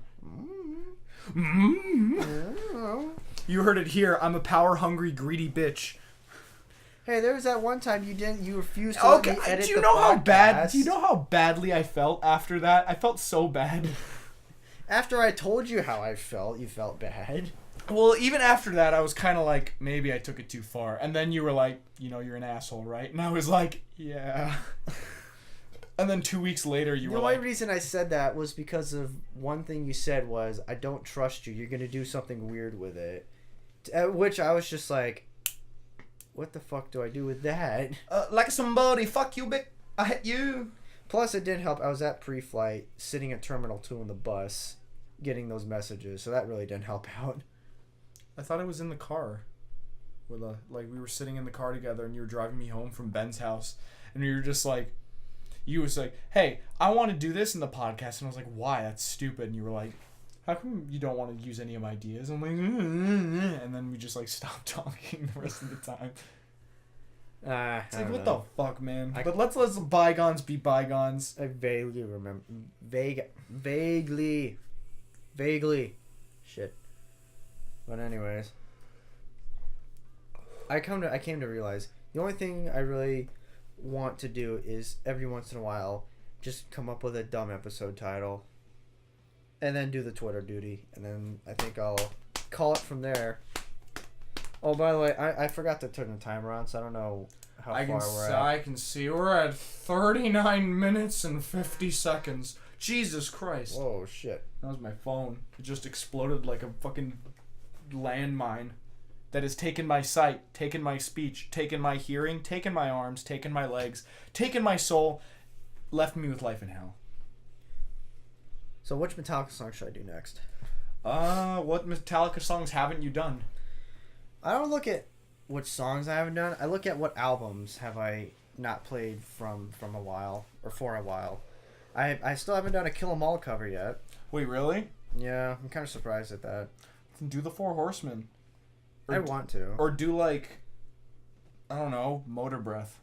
S2: You heard it here. I'm a power-hungry, greedy bitch.
S1: Hey, there was that one time you refused to let me edit
S2: do you know how badly I felt after that? I felt so bad.
S1: After I told you how I felt, you felt bad.
S2: Well, even after that, I was kind of like, maybe I took it too far. And then you were like, you're an asshole, right? And I was like, yeah. And then 2 weeks later, you were like...
S1: The only reason I said that was because of one thing you said was, I don't trust you. You're going to do something weird with it. At which I was just like, what the fuck do I do with that?
S2: Like somebody, fuck you, bitch. I hit you.
S1: Plus, it didn't help. I was at pre-flight, sitting at Terminal 2 in the bus, getting those messages. So that really didn't help out.
S2: I thought I was in the car. We were sitting in the car together, and you were driving me home from Ben's house. And you were just like... You was like, hey, I want to do this in the podcast. And I was like, why? That's stupid. And you were like, how come you don't want to use any of my ideas? I'm like, and then we just like stopped talking the rest of the time. It's like, what the fuck, man? But let's let bygones be bygones.
S1: I vaguely remember. Vaguely. Shit. But anyways. I came to realize the only thing I really want to do is every once in a while just come up with a dumb episode title and then do the Twitter duty, and then I think I'll call it from there. Oh, by the way, I forgot to turn the timer on, so I don't know how far we're at.
S2: I can see we're at 39 minutes and 50 seconds. Jesus Christ.
S1: Whoa, shit.
S2: That was my phone. It just exploded like a fucking landmine that has taken my sight, taken my speech, taken my hearing, taken my arms, taken my legs, taken my soul, left me with life in hell.
S1: So which Metallica song should I do next?
S2: What Metallica songs haven't you done?
S1: I don't look at which songs I haven't done. I look at what albums have I not played from a while, or for a while. I still haven't done a Kill 'Em All cover yet.
S2: Wait, really?
S1: Yeah, I'm kind of surprised at that.
S2: Do the Four Horsemen.
S1: I want to.
S2: Or do like, I don't know, Motor Breath.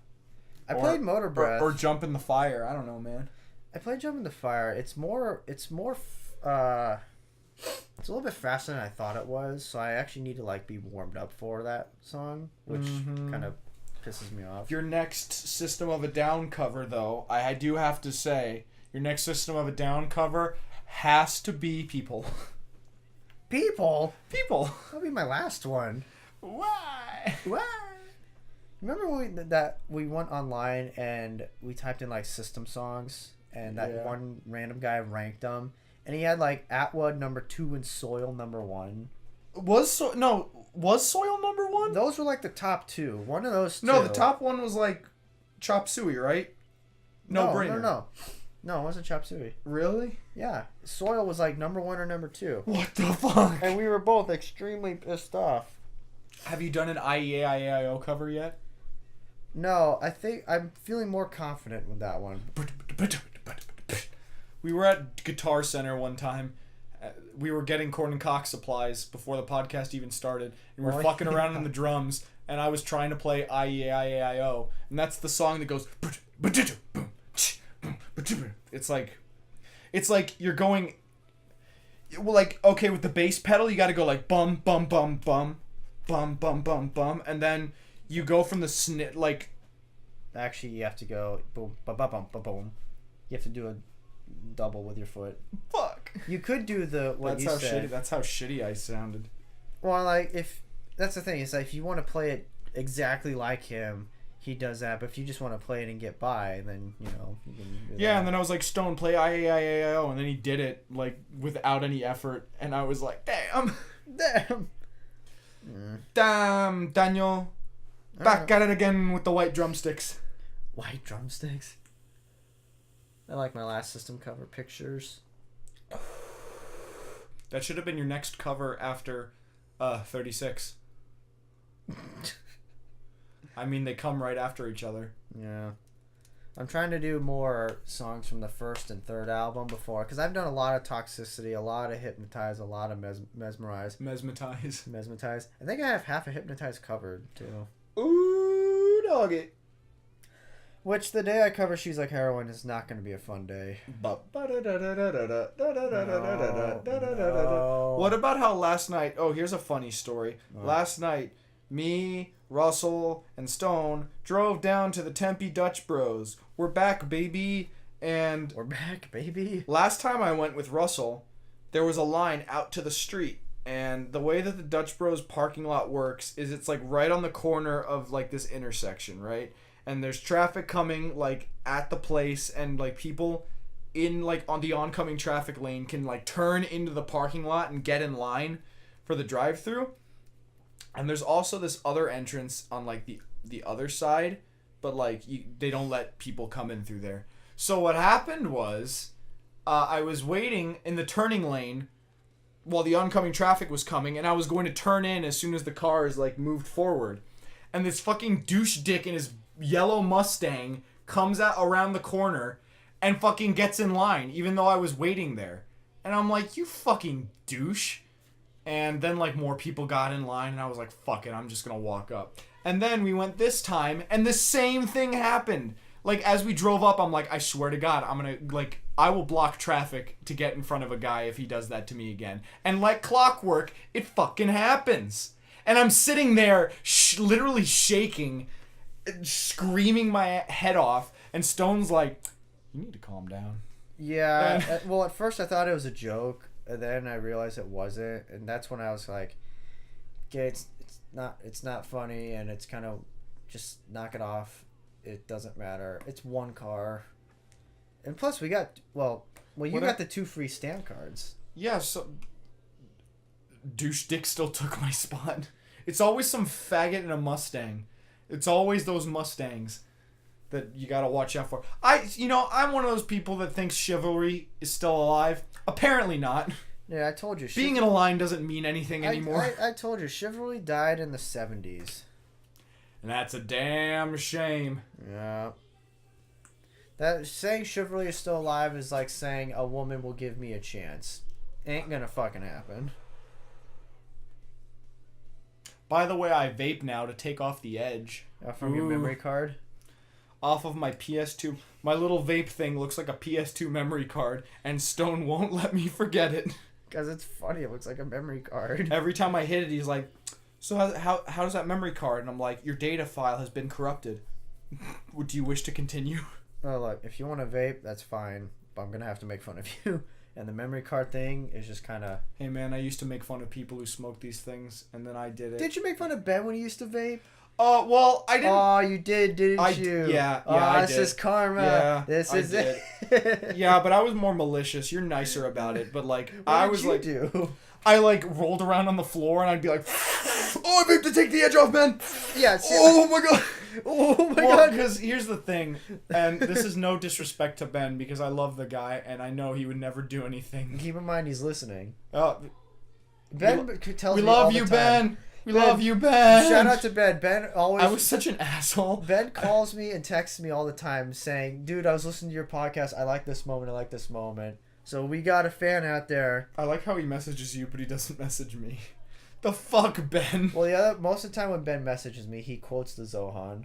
S1: I played Motor Breath.
S2: Or Jump in the Fire. I don't know, man.
S1: I played Jump in the Fire. It's a little bit faster than I thought it was, so I actually need to like be warmed up for that song, which kind of pisses me off.
S2: Your next System of a Down cover, though, I do have to say, your next System of a Down cover has to be People.
S1: People?
S2: That'll
S1: be my last one.
S2: Why?
S1: Remember when we went online and we typed in like system songs, and that one random guy ranked them, and he had like Atwood number 2 and Soil number 1.
S2: Was Soil number 1?
S1: Those were like the top 2. One of those two.
S2: No, the top one was like Chop Suey, right? No,
S1: it wasn't Chop Suey.
S2: Really?
S1: Yeah. Soil was like number 1 or number 2.
S2: What the fuck?
S1: And we were both extremely pissed off.
S2: Have you done an IEAIAIO cover yet?
S1: No, I think I'm feeling more confident with that one.
S2: We were at Guitar Center one time. We were getting Korn and Kock supplies before the podcast even started. And we were fucking around on the drums, and I was trying to play IEAIAIO. And that's the song that goes... It's like you're going... Well, like, okay, with the bass pedal, you gotta go like bum, bum, bum, bum, bum, bum, bum, bum. And then you go from the like...
S1: Actually, you have to go boom, ba ba bum, ba boom. You have to do a double with your foot.
S2: Fuck.
S1: You could do what you said.
S2: That's how shitty I sounded.
S1: Well, like, if... That's the thing. It's like, if you want to play it exactly like him, he does that. But if you just want to play it and get by, then, you can do that.
S2: And then I was like, Stone, play IAIAIO. And then he did it, like, without any effort. And I was like, damn. Damn, Daniel. Back at it again with the white drumsticks.
S1: White drumsticks? I like my last system cover pictures.
S2: That should have been your next cover after 36. I mean, they come right after each other.
S1: Yeah. I'm trying to do more songs from the first and third album before, because I've done a lot of Toxicity, a lot of Hypnotize, a lot of Mesmerize. Mesmetize. I think I have half of Hypnotize covered, too.
S2: Ooh, doggy.
S1: Which, the day I cover She's Like Heroin is not going to be a fun day.
S2: No. What about how last night... Oh, here's a funny story. Oh. Last night, me, Russell, and Stone drove down to the Tempe Dutch Bros. We're back, baby. And...
S1: We're back, baby.
S2: Last time I went with Russell, there was a line out to the street. And the way that the Dutch Bros parking lot works is it's like right on the corner of like this intersection, right? And there's traffic coming like at the place, and like people in like on the oncoming traffic lane can like turn into the parking lot and get in line for the drive-through. And there's also this other entrance on like the other side, but like they don't let people come in through there. So what happened was I was waiting in the turning lane while the oncoming traffic was coming, and I was going to turn in as soon as the cars like moved forward. And this fucking douche dick in his yellow Mustang comes out around the corner and fucking gets in line, even though I was waiting there. And I'm like, you fucking douche. And then like more people got in line, and I was like, fuck it, I'm just gonna walk up. And then we went this time, and the same thing happened. Like, as we drove up, I'm like, I swear to God, I will block traffic to get in front of a guy if he does that to me again. And like clockwork, it fucking happens. And I'm sitting there literally shaking, screaming my head off, and Stone's like, you need to calm down.
S1: Yeah, well, at first I thought it was a joke, and then I realized it wasn't, and that's when I was like, okay, it's not funny, and it's kind of, just knock it off. It doesn't matter. It's one car. And plus, we got you
S2: What
S1: got the 2 free stamp cards.
S2: Yeah, so douche dick still took my spot. It's always some faggot in a Mustang. It's always those Mustangs that you gotta watch out for. I'm one of those people that thinks chivalry is still alive. Apparently not.
S1: Yeah, I told you.
S2: Being in a line doesn't mean anything anymore.
S1: I told you, chivalry died in the 70s.
S2: And that's a damn shame.
S1: Yeah. That saying chivalry is still alive is like saying a woman will give me a chance. Ain't gonna fucking happen.
S2: By the way, I vape now to take off the edge.
S1: From your memory card?
S2: Off of my PS2. My little vape thing looks like a PS2 memory card, and Stone won't let me forget it.
S1: Because it's funny, it looks like a memory card.
S2: Every time I hit it, he's like, so how does that memory card? And I'm like, your data file has been corrupted. Do you wish to continue?
S1: Oh, look, if you want to vape, that's fine. But I'm going to have to make fun of you. And the memory card thing is just kind of...
S2: Hey, man, I used to make fun of people who smoke these things, and then I did it.
S1: Did you make fun of Ben when he used to vape?
S2: Well, I didn't...
S1: Oh, you did, you?
S2: Yeah, I did.
S1: This is karma.
S2: Yeah,
S1: this is
S2: it.
S1: it.
S2: Yeah, but I was more malicious. You're nicer about it, but, like,
S1: What did you do?
S2: I, like, rolled around on the floor, and I'd be like, oh, I have to take the edge off, man!
S1: Yeah, see,
S2: oh, my God!
S1: Oh, my God!
S2: Because here's the thing, and this is no disrespect to Ben, because I love the guy, and I know he would never do anything.
S1: Keep in mind he's listening.
S2: Ben
S1: tells
S2: we
S1: me
S2: love
S1: all
S2: you,
S1: the time.
S2: Ben! We love you, Ben!
S1: Shout out to Ben. Ben always...
S2: I was such an asshole.
S1: Ben calls me and texts me all the time saying, dude, I was listening to your podcast. I like this moment. I like this moment. So we got a fan out there.
S2: I like how he messages you, but he doesn't message me. The fuck, Ben?
S1: Well, most of the time when Ben messages me, he quotes the Zohan.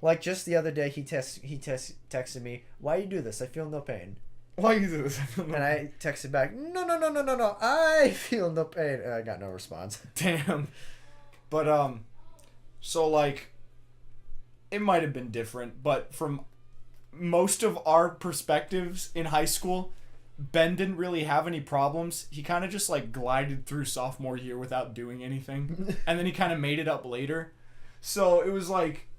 S1: Like just the other day, he texted me, why you do this? I feel no pain.
S2: Why you do this?
S1: And I texted back, no. I feel no pain. And I got no response.
S2: Damn. But, so, like, it might have been different, but from most of our perspectives in high school, Ben didn't really have any problems. He kind of just, like, glided through sophomore year without doing anything. And then he kind of made it up later. So, it was like,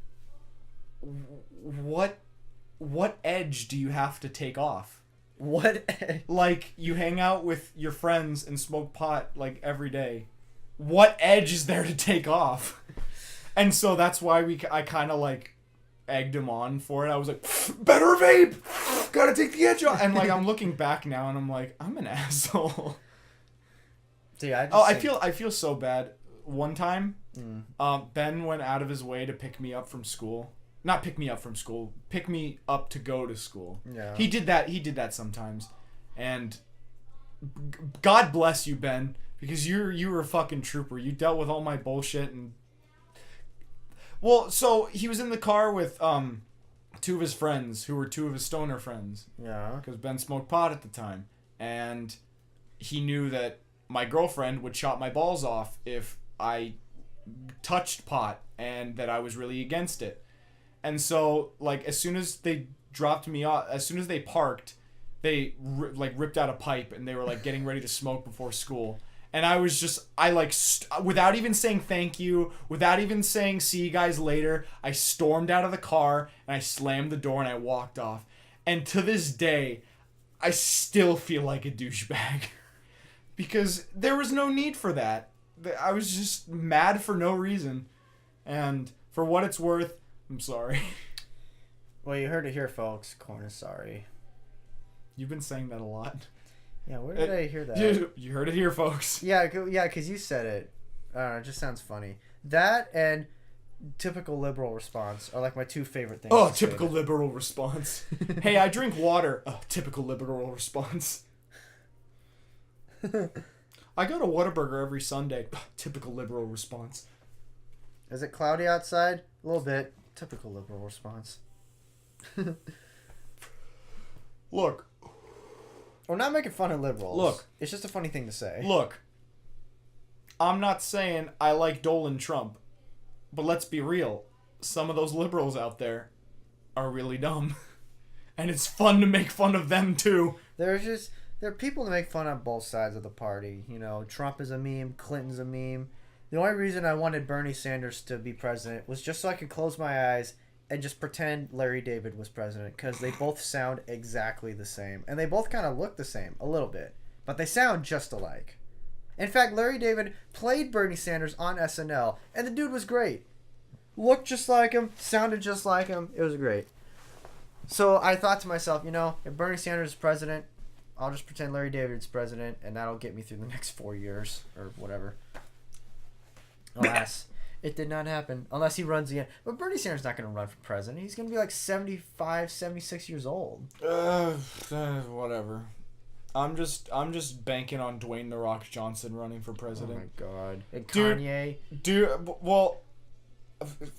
S2: what edge do you have to take off?
S1: What edge?
S2: Like, you hang out with your friends and smoke pot, like, every day. What edge is there to take off? And so that's why I kind of like egged him on for it. I was like, better vape, gotta take the edge off. And like I'm looking back now and I'm like, I'm an asshole.
S1: See,
S2: I feel so bad. One time, Ben went out of his way to pick me up from school. Not pick me up from school, pick me up to go to school.
S1: Yeah.
S2: He did that sometimes, and God bless you, Ben. Because you were a fucking trooper. You dealt with all my bullshit and... Well, so he was in the car with 2 of his friends who were 2 of his stoner friends.
S1: Yeah.
S2: Because Ben smoked pot at the time. And he knew that my girlfriend would chop my balls off if I touched pot and that I was really against it. And so, like, as soon as they dropped me off, as soon as they parked, they, ripped out a pipe and they were, like, getting ready to smoke before school. And I was just, without even saying thank you, without even saying see you guys later, I stormed out of the car and I slammed the door and I walked off. And to this day, I still feel like a douchebag. Because there was no need for that. I was just mad for no reason. And for what it's worth, I'm sorry.
S1: Well, you heard it here, folks. Korn is sorry.
S2: You've been saying that a lot.
S1: Yeah, where did I hear that?
S2: You heard it here, folks.
S1: Yeah, because you said it. It just sounds funny. That and typical liberal response are like my 2 favorite things.
S2: Oh, typical liberal response. Hey, I drink water. Oh, typical liberal response. I go to Whataburger every Sunday. Oh, typical liberal response.
S1: Is it cloudy outside? A little bit. Typical liberal response.
S2: Look.
S1: We're not making fun of liberals.
S2: Look.
S1: It's just a funny thing to say.
S2: Look. I'm not saying I like Dolan Trump, but let's be real. Some of those liberals out there are really dumb. And it's fun to make fun of them too.
S1: There are people that make fun on both sides of the party. You know, Trump is a meme, Clinton's a meme. The only reason I wanted Bernie Sanders to be president was just so I could close my eyes and just pretend Larry David was president, because they both sound exactly the same. And they both kind of look the same, a little bit. But they sound just alike. In fact, Larry David played Bernie Sanders on SNL, and the dude was great. Looked just like him, sounded just like him. It was great. So I thought to myself, if Bernie Sanders is president, I'll just pretend Larry David's president, and that'll get me through the next 4 years, or whatever. Alas, it did not happen, unless he runs again. But Bernie Sanders not going to run for president. He's going to be like 75, 76 years old.
S2: Whatever. I'm just banking on Dwayne "The Rock" Johnson running for president.
S1: Oh my god. And
S2: Dude,
S1: Kanye.
S2: Well,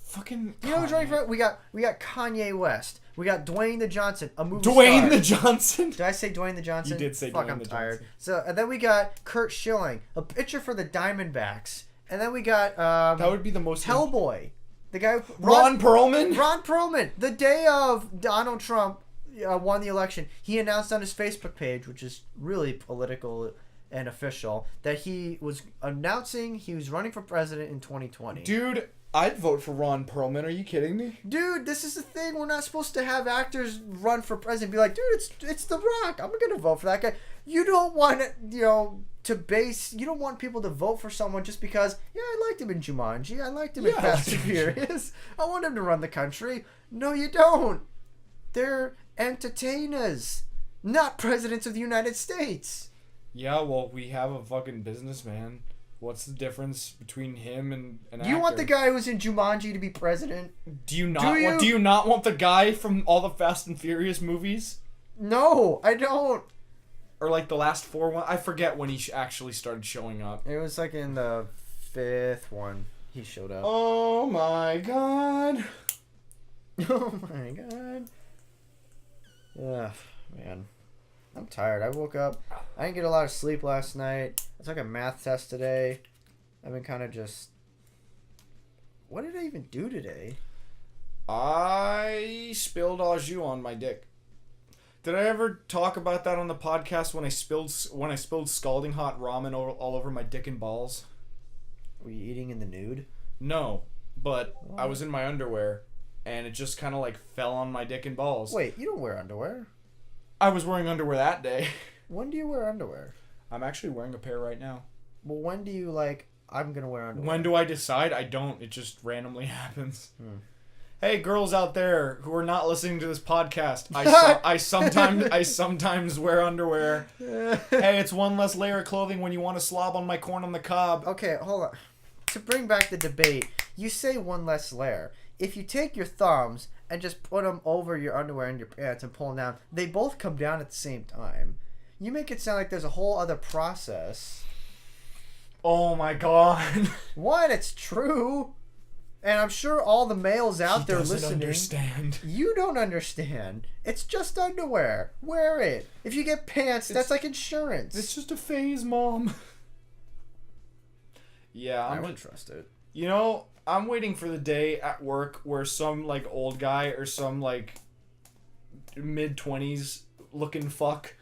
S2: fucking.
S1: You know who's running for? We got Kanye West. We got Dwayne the Johnson, a movie
S2: Dwayne
S1: star.
S2: the Johnson.
S1: Did I say Dwayne the Johnson?
S2: You did say
S1: Fuck,
S2: Dwayne
S1: I'm
S2: the
S1: tired.
S2: Johnson.
S1: So and then we got Kurt Schilling, a pitcher for the Diamondbacks, and then we got
S2: that would be the most
S1: Hellboy, the guy
S2: Ron Perlman.
S1: Ron Perlman. The day of Donald Trump won the election, he announced on his Facebook page, which is really political and official, that he was announcing he was running for president in 2020.
S2: Dude, I'd vote for Ron Perlman. Are you kidding me?
S1: Dude, this is the thing. We're not supposed to have actors run for president and be like, dude, it's The Rock. I'm going to vote for that guy. You don't want, you don't want people to vote for someone just because, yeah, I liked him in Jumanji. I liked him in Fast and Furious. I want him to run the country. No, you don't. They're entertainers, not presidents of the United States.
S2: Yeah, well, we have a fucking businessman. What's the difference between him and an actor?
S1: You want the guy who was in Jumanji to be president?
S2: Do you not want the guy from all the Fast and Furious movies?
S1: No, I don't.
S2: Or like the last 4 one? I forget when he actually started showing up.
S1: It was like in the 5th one he showed up.
S2: Oh my god.
S1: Oh my god. Ugh, man. I'm tired. I woke up. I didn't get a lot of sleep last night. I took a math test today. I've been kind of just... What did I even do today?
S2: I spilled au jus on my dick. Did I ever talk about that on the podcast when I spilled scalding hot ramen all over my dick and balls?
S1: Were you eating in the nude?
S2: No, but
S1: What?
S2: I was in my underwear and it just kind of like fell on my dick and balls.
S1: Wait, you don't wear underwear?
S2: I was wearing underwear that day.
S1: When do you wear underwear?
S2: I'm actually wearing a pair right now.
S1: Well, when do you I'm gonna wear underwear?
S2: When do I decide? I don't. It just randomly happens. Hey, girls out there who are not listening to this podcast, I sometimes wear underwear. Hey, it's one less layer of clothing when you want to slob on my corn on the cob.
S1: Okay, hold on. To bring back the debate, you say one less layer. If you take your thumbs and just put them over your underwear and your pants and pull them down, they both come down at the same time. You make it sound like there's a whole other process.
S2: Oh my god.
S1: One, it's true. And I'm sure all the males out there listening...
S2: understand.
S1: You don't understand. It's just underwear. Wear it. If you get pants, that's like insurance.
S2: It's just a phase, Mom. Yeah,
S1: I wouldn't trust it.
S2: You know, I'm waiting for the day at work where some like old guy or some like mid-20s looking fuck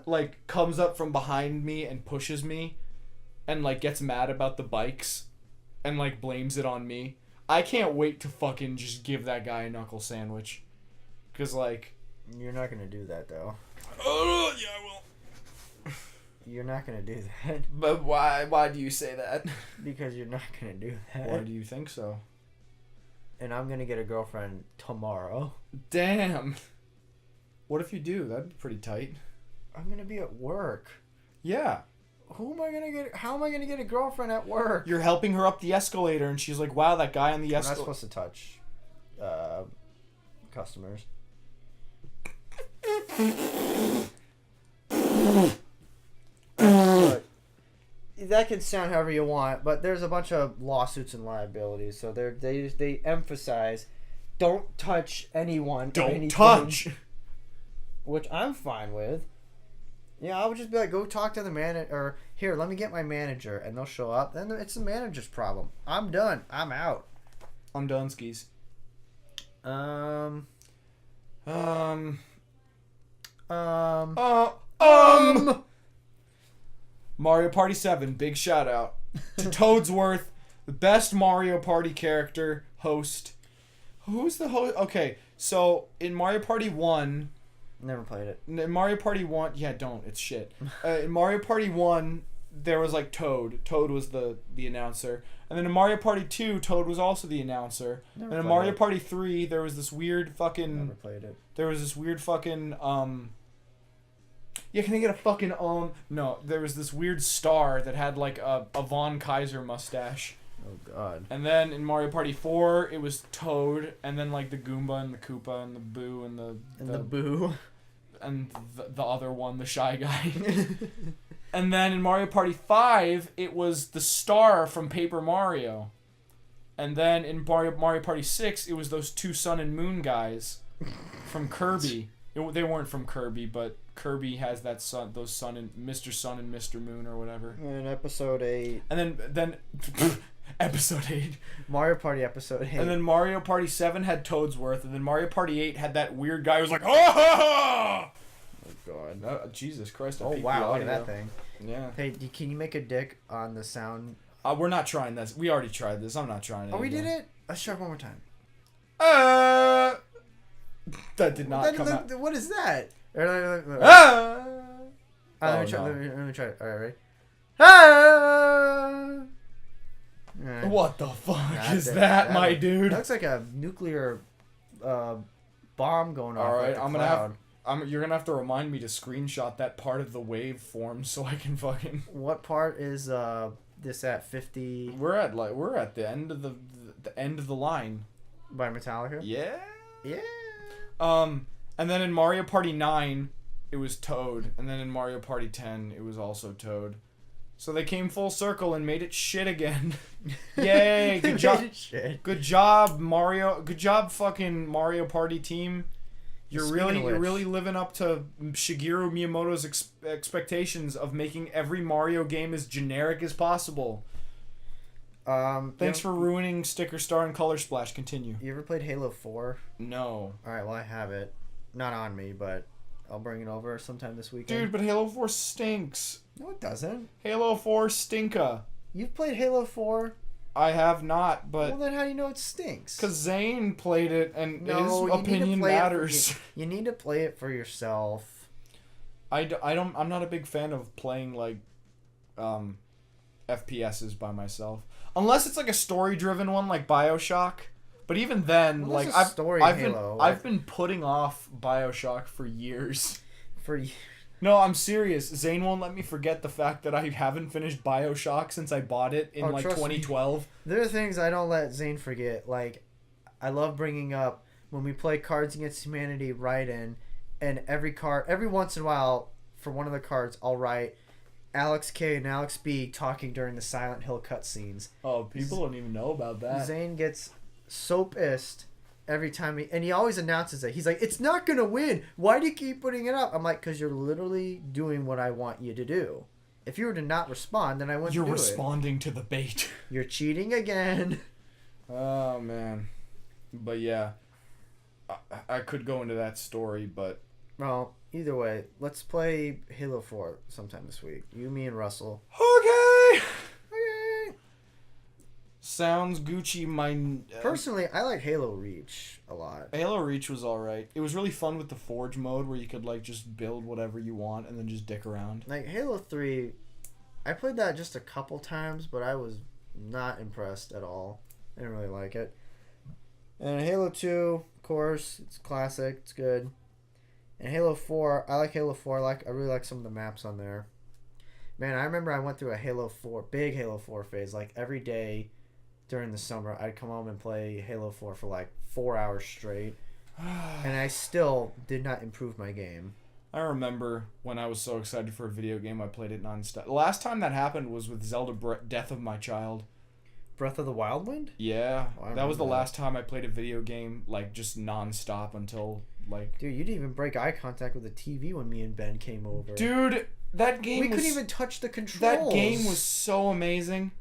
S2: like comes up from behind me and pushes me and like gets mad about the bikes and like blames it on me. I can't wait to fucking just give that guy a knuckle sandwich. Cause like...
S1: You're not gonna do that though.
S2: Oh, yeah, I will.
S1: You're not gonna do that.
S2: But why do you say that?
S1: Because you're not gonna do that.
S2: Why do you think so?
S1: And I'm gonna get a girlfriend tomorrow.
S2: Damn. What if you do? That'd be pretty tight.
S1: I'm gonna be at work.
S2: Yeah.
S1: How am I gonna get a girlfriend at work?
S2: You're helping her up the escalator and she's like, wow, that guy on the
S1: I'm not
S2: escalator.
S1: supposed to touch customers. But that can sound however you want, but there's a bunch of lawsuits and liabilities, so they emphasize don't touch anyone. or anything,
S2: touch.
S1: which I'm fine with. Yeah, I would just be like, go talk to the manager, or here, let me get my manager, and they'll show up. Then it's the manager's problem. I'm done. I'm out.
S2: I'm done, skis. Mario Party 7, big shout out to Toadsworth, the best Mario Party character, host, Who's the host? Okay, so in Mario Party 1...
S1: Never played it.
S2: In Mario Party 1... Yeah, don't. It's shit. In Mario Party 1, there was, like, Toad. Toad was the announcer. And then in Mario Party 2, Toad was also the announcer.
S1: Never
S2: And in
S1: played
S2: Mario
S1: it.
S2: Party 3, there was this weird fucking...
S1: Never played it.
S2: There was this weird fucking, Yeah, can I get a fucking, No, there was this weird star that had, like, a Von Kaiser mustache.
S1: Oh, God.
S2: And then in Mario Party 4, it was Toad, and then, like, the Goomba and the Koopa and the Boo and
S1: the Boo.
S2: And the other one, the Shy Guy. And then in Mario Party 5, it was the star from Paper Mario. And then in Mario Party 6, it was those two Sun and Moon guys from Kirby. They weren't from Kirby, but Kirby has that those Sun and Mr. Sun and Mr. Moon or whatever.
S1: And episode 8.
S2: And then episode 8.
S1: Mario Party episode 8.
S2: And then Mario Party 7 had Toadsworth, and then Mario Party 8 had that weird guy who was like, oh!
S1: God.
S2: Jesus Christ. I
S1: Oh,
S2: peaked
S1: wow.
S2: the
S1: Look at
S2: audio.
S1: that thing.
S2: Yeah.
S1: Hey, can you make a dick on the sound?
S2: We're not trying this. We already tried this. I'm not trying it.
S1: Oh, we
S2: again.
S1: did it? Let's try it one more time.
S2: That did not come out.
S1: What is that? Let me try.
S2: no.
S1: Let me try it. All right, ready? Ah!
S2: What the fuck is
S1: That-
S2: that,
S1: that
S2: my
S1: look-
S2: dude?
S1: That looks like a nuclear bomb going off.
S2: All right,
S1: at the
S2: I'm
S1: cloud.
S2: gonna have. You're gonna have to remind me to screenshot that part of the waveform so I can fucking.
S1: What part is this at 50
S2: We're at the end of the end of the line.
S1: by Metallica?
S2: Yeah.
S1: Yeah.
S2: And then in Mario Party 9, it was Toad, and then in Mario Party 10, it was also Toad. So they came full circle and made it shit again. Yay! Good job.
S1: Shit.
S2: Good job, Mario. Good job, fucking Mario Party team. You're really living up to Shigeru Miyamoto's expectations of making every Mario game as generic as possible. Thanks for ruining Sticker Star and Color Splash. Continue.
S1: You ever played Halo 4?
S2: No.
S1: Alright, well, I have it. Not on me, but I'll bring it over sometime this weekend.
S2: Dude, but Halo 4 stinks.
S1: No, it doesn't.
S2: Halo 4 stinka.
S1: You've played Halo 4?
S2: I have not, but...
S1: Well, then how do you know it stinks?
S2: Because Zane played it, and his
S1: you
S2: opinion
S1: need to play
S2: matters.
S1: You need to play it for yourself.
S2: I'm not a big fan of playing, like, FPSs by myself. Unless it's, like, a story-driven one, like BioShock. But even then,
S1: Well,
S2: like,
S1: there's a story in Halo.
S2: I've been putting off BioShock for years.
S1: For
S2: No, I'm serious. Zane won't let me forget the fact that I haven't finished BioShock since I bought it in, like,
S1: trust me.
S2: 2012.
S1: There are things I don't let Zane forget. Like, I love bringing up when we play Cards Against Humanity write-in, and every once in a while, for one of the cards, I'll write Alex K and Alex B talking during the Silent Hill cutscenes.
S2: Oh, people don't even know about that.
S1: Zane gets so pissed every time and he always announces it. He's like, "It's not gonna win. Why do you keep putting it up?" I'm like, "Because you're literally doing what I want you to do. If you were to not respond, then I wouldn't
S2: You're
S1: do it.
S2: responding to the bait.
S1: You're cheating again."
S2: Oh, man. But yeah, I could go into that story, but...
S1: Well, either way, let's play Halo 4 sometime this week. You, me, and Russell.
S2: Okay!
S1: Okay.
S2: Sounds Gucci.
S1: Personally, I like Halo Reach a lot.
S2: Halo Reach was alright. It was really fun with the Forge mode where you could, like, just build whatever you want and then just dick around.
S1: Like, Halo 3, I played that just a couple times, but I was not impressed at all. I didn't really like it. And Halo 2, of course, it's classic, it's good. And Halo 4, I like Halo 4. I really like some of the maps on there. Man, I remember I went through a big Halo 4 phase. Like, every day during the summer, I'd come home and play Halo 4 for like 4 hours straight. And I still did not improve my game.
S2: I remember when I was so excited for a video game, I played it nonstop. The last time that happened was with Zelda Death of My Child.
S1: Breath of the Wild Wind?
S2: Yeah,
S1: Oh, I
S2: that was the
S1: remember that.
S2: last time I played a video game, like, just nonstop until, like...
S1: Dude, you didn't even break eye contact with the TV when me and Ben came over.
S2: Dude, that game
S1: we
S2: was...
S1: couldn't even touch the controls.
S2: That game was so amazing.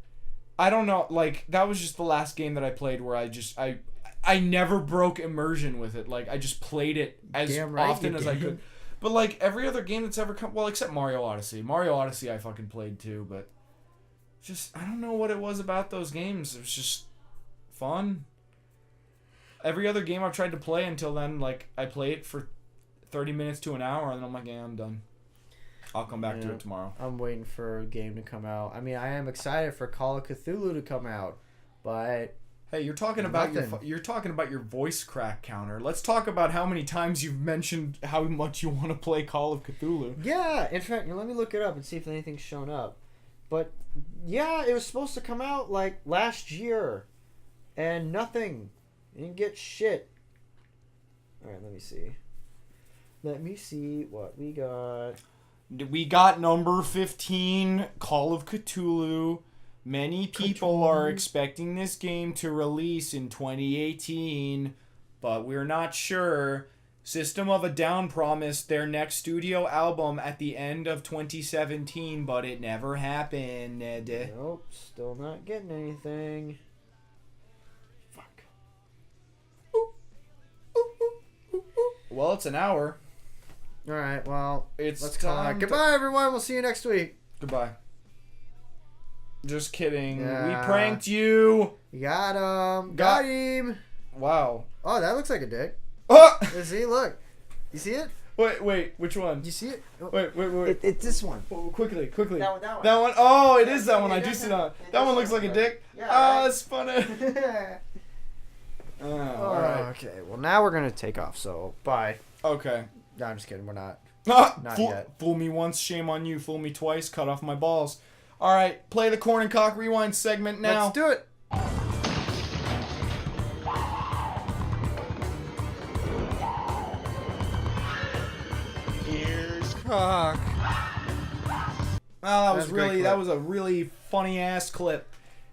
S2: I don't know, like, that was just the last game that I played where I never broke immersion with it. Like, I just played it as
S1: Damn right
S2: often
S1: you
S2: as I
S1: did.
S2: could. But, like, every other game that's ever come... Well, except Mario Odyssey. Mario Odyssey I fucking played too, but... Just, I don't know what it was about those games. It was just fun. Every other game I've tried to play until then, like, I play it for 30 minutes to an hour, and then I'm like, yeah, I'm done. I'll come back to it tomorrow.
S1: I'm waiting for a game to come out. I mean, I am excited for Call of Cthulhu to come out, but
S2: hey, you're talking about your voice crack counter. Let's talk about how many times you've mentioned how much you want to play Call of Cthulhu.
S1: Yeah, in fact, let me look it up and see if anything's shown up. But yeah, it was supposed to come out like last year, and nothing. You didn't get shit. All right, let me see. Let me see what we got.
S2: We got number 15, Call of Cthulhu. Many people are expecting this game to release in 2018, but we're not sure. System of a Down promised their next studio album at the end of 2017, but it never happened.
S1: Nope, still not getting anything.
S2: Fuck. Well, it's an hour.
S1: All right, well,
S2: Let's
S1: call it. Goodbye, everyone. We'll see you next week.
S2: Goodbye. Just kidding.
S1: Yeah.
S2: We pranked you.
S1: You got him. Got him.
S2: Wow.
S1: Oh, that looks like a dick.
S2: Oh!
S1: See, look. You see it?
S2: Wait, which one?
S1: You see it?
S2: Wait.
S1: It's this one.
S2: Oh, quickly.
S1: That one.
S2: That one? Oh, it is that one. I do see that. That one looks like a dick.
S1: Yeah,
S2: Oh,
S1: right?
S2: that's funny. Alright.
S1: Okay, well, now we're going to take off, so bye.
S2: Okay.
S1: No, I'm just kidding. We're not. Not yet.
S2: Fool me once, shame on you. Fool me twice, cut off my balls. Alright, play the Korn and Kock Rewind segment now.
S1: Let's do it.
S3: Here's Kock.
S2: Oh,
S1: That was
S2: a really funny ass clip.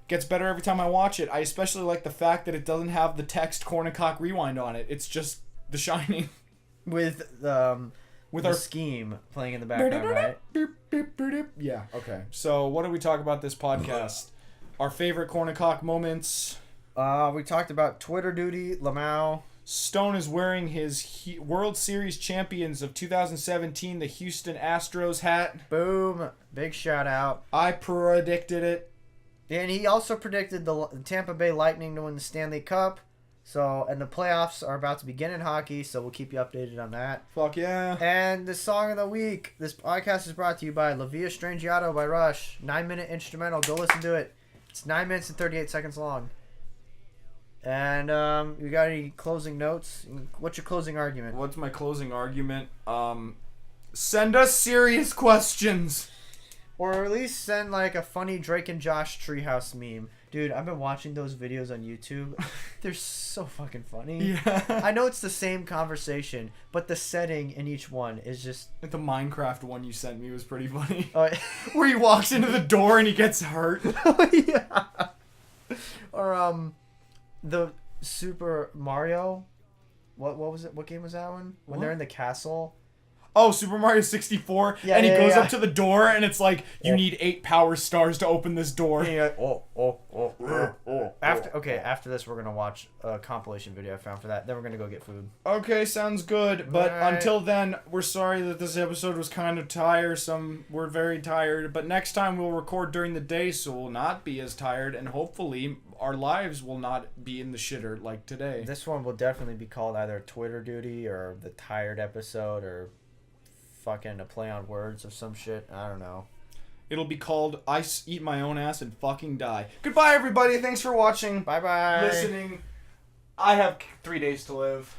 S2: Gets better every time I watch it. I especially like the fact that it doesn't have the text Korn and Kock Rewind on it. It's just The Shining.
S1: With
S2: With our
S1: scheme playing in the background, right?
S2: Yeah, okay. So, what do we talk about this podcast? Our favorite Korn and Kock moments.
S1: We talked about Twitter duty, Lamau.
S2: Stone is wearing his World Series champions of 2017, the Houston Astros hat.
S1: Boom. Big shout out.
S2: I predicted it.
S1: And he also predicted the Tampa Bay Lightning to win the Stanley Cup. So, and the playoffs are about to begin in hockey, so we'll keep you updated on that.
S2: Fuck yeah.
S1: And the song of the week. This podcast is brought to you by La Via Strangiato by Rush. 9-minute instrumental. Go listen to it. It's 9 minutes and 38 seconds long. And you got any closing notes? What's your closing argument?
S2: What's my closing argument? Send us serious questions.
S1: Or at least send like a funny Drake and Josh treehouse meme. Dude, I've been watching those videos on YouTube. They're so fucking funny.
S2: Yeah.
S1: I know it's the same conversation, but the setting in each one is just...
S2: Like the Minecraft one you sent me was pretty funny.
S1: Oh,
S2: Where he walks into the door and he gets hurt.
S1: yeah. Or the Super Mario. What was it? What game was that one? When they're in the castle.
S2: Oh, Super Mario 64,
S1: Yeah,
S2: and he
S1: yeah,
S2: goes
S1: yeah.
S2: up to the door, and it's like, you need 8 power stars to open this door.
S1: And you're like, after this, we're gonna watch a compilation video I found for that. Then we're gonna go get food.
S2: Okay, sounds good. But
S1: Alright.
S2: until then, we're sorry that this episode was kind of tiresome. We're very tired. But next time we'll record during the day, so we'll not be as tired, and hopefully our lives will not be in the shitter like today.
S1: This one will definitely be called either Twitter Duty or the Tired episode or fucking a play on words of some shit. I don't know.
S2: It'll be called I Eat My Own Ass and Fucking Die. Goodbye, everybody. Thanks for watching.
S1: Bye-bye.
S2: Listening. I have 3 days to live.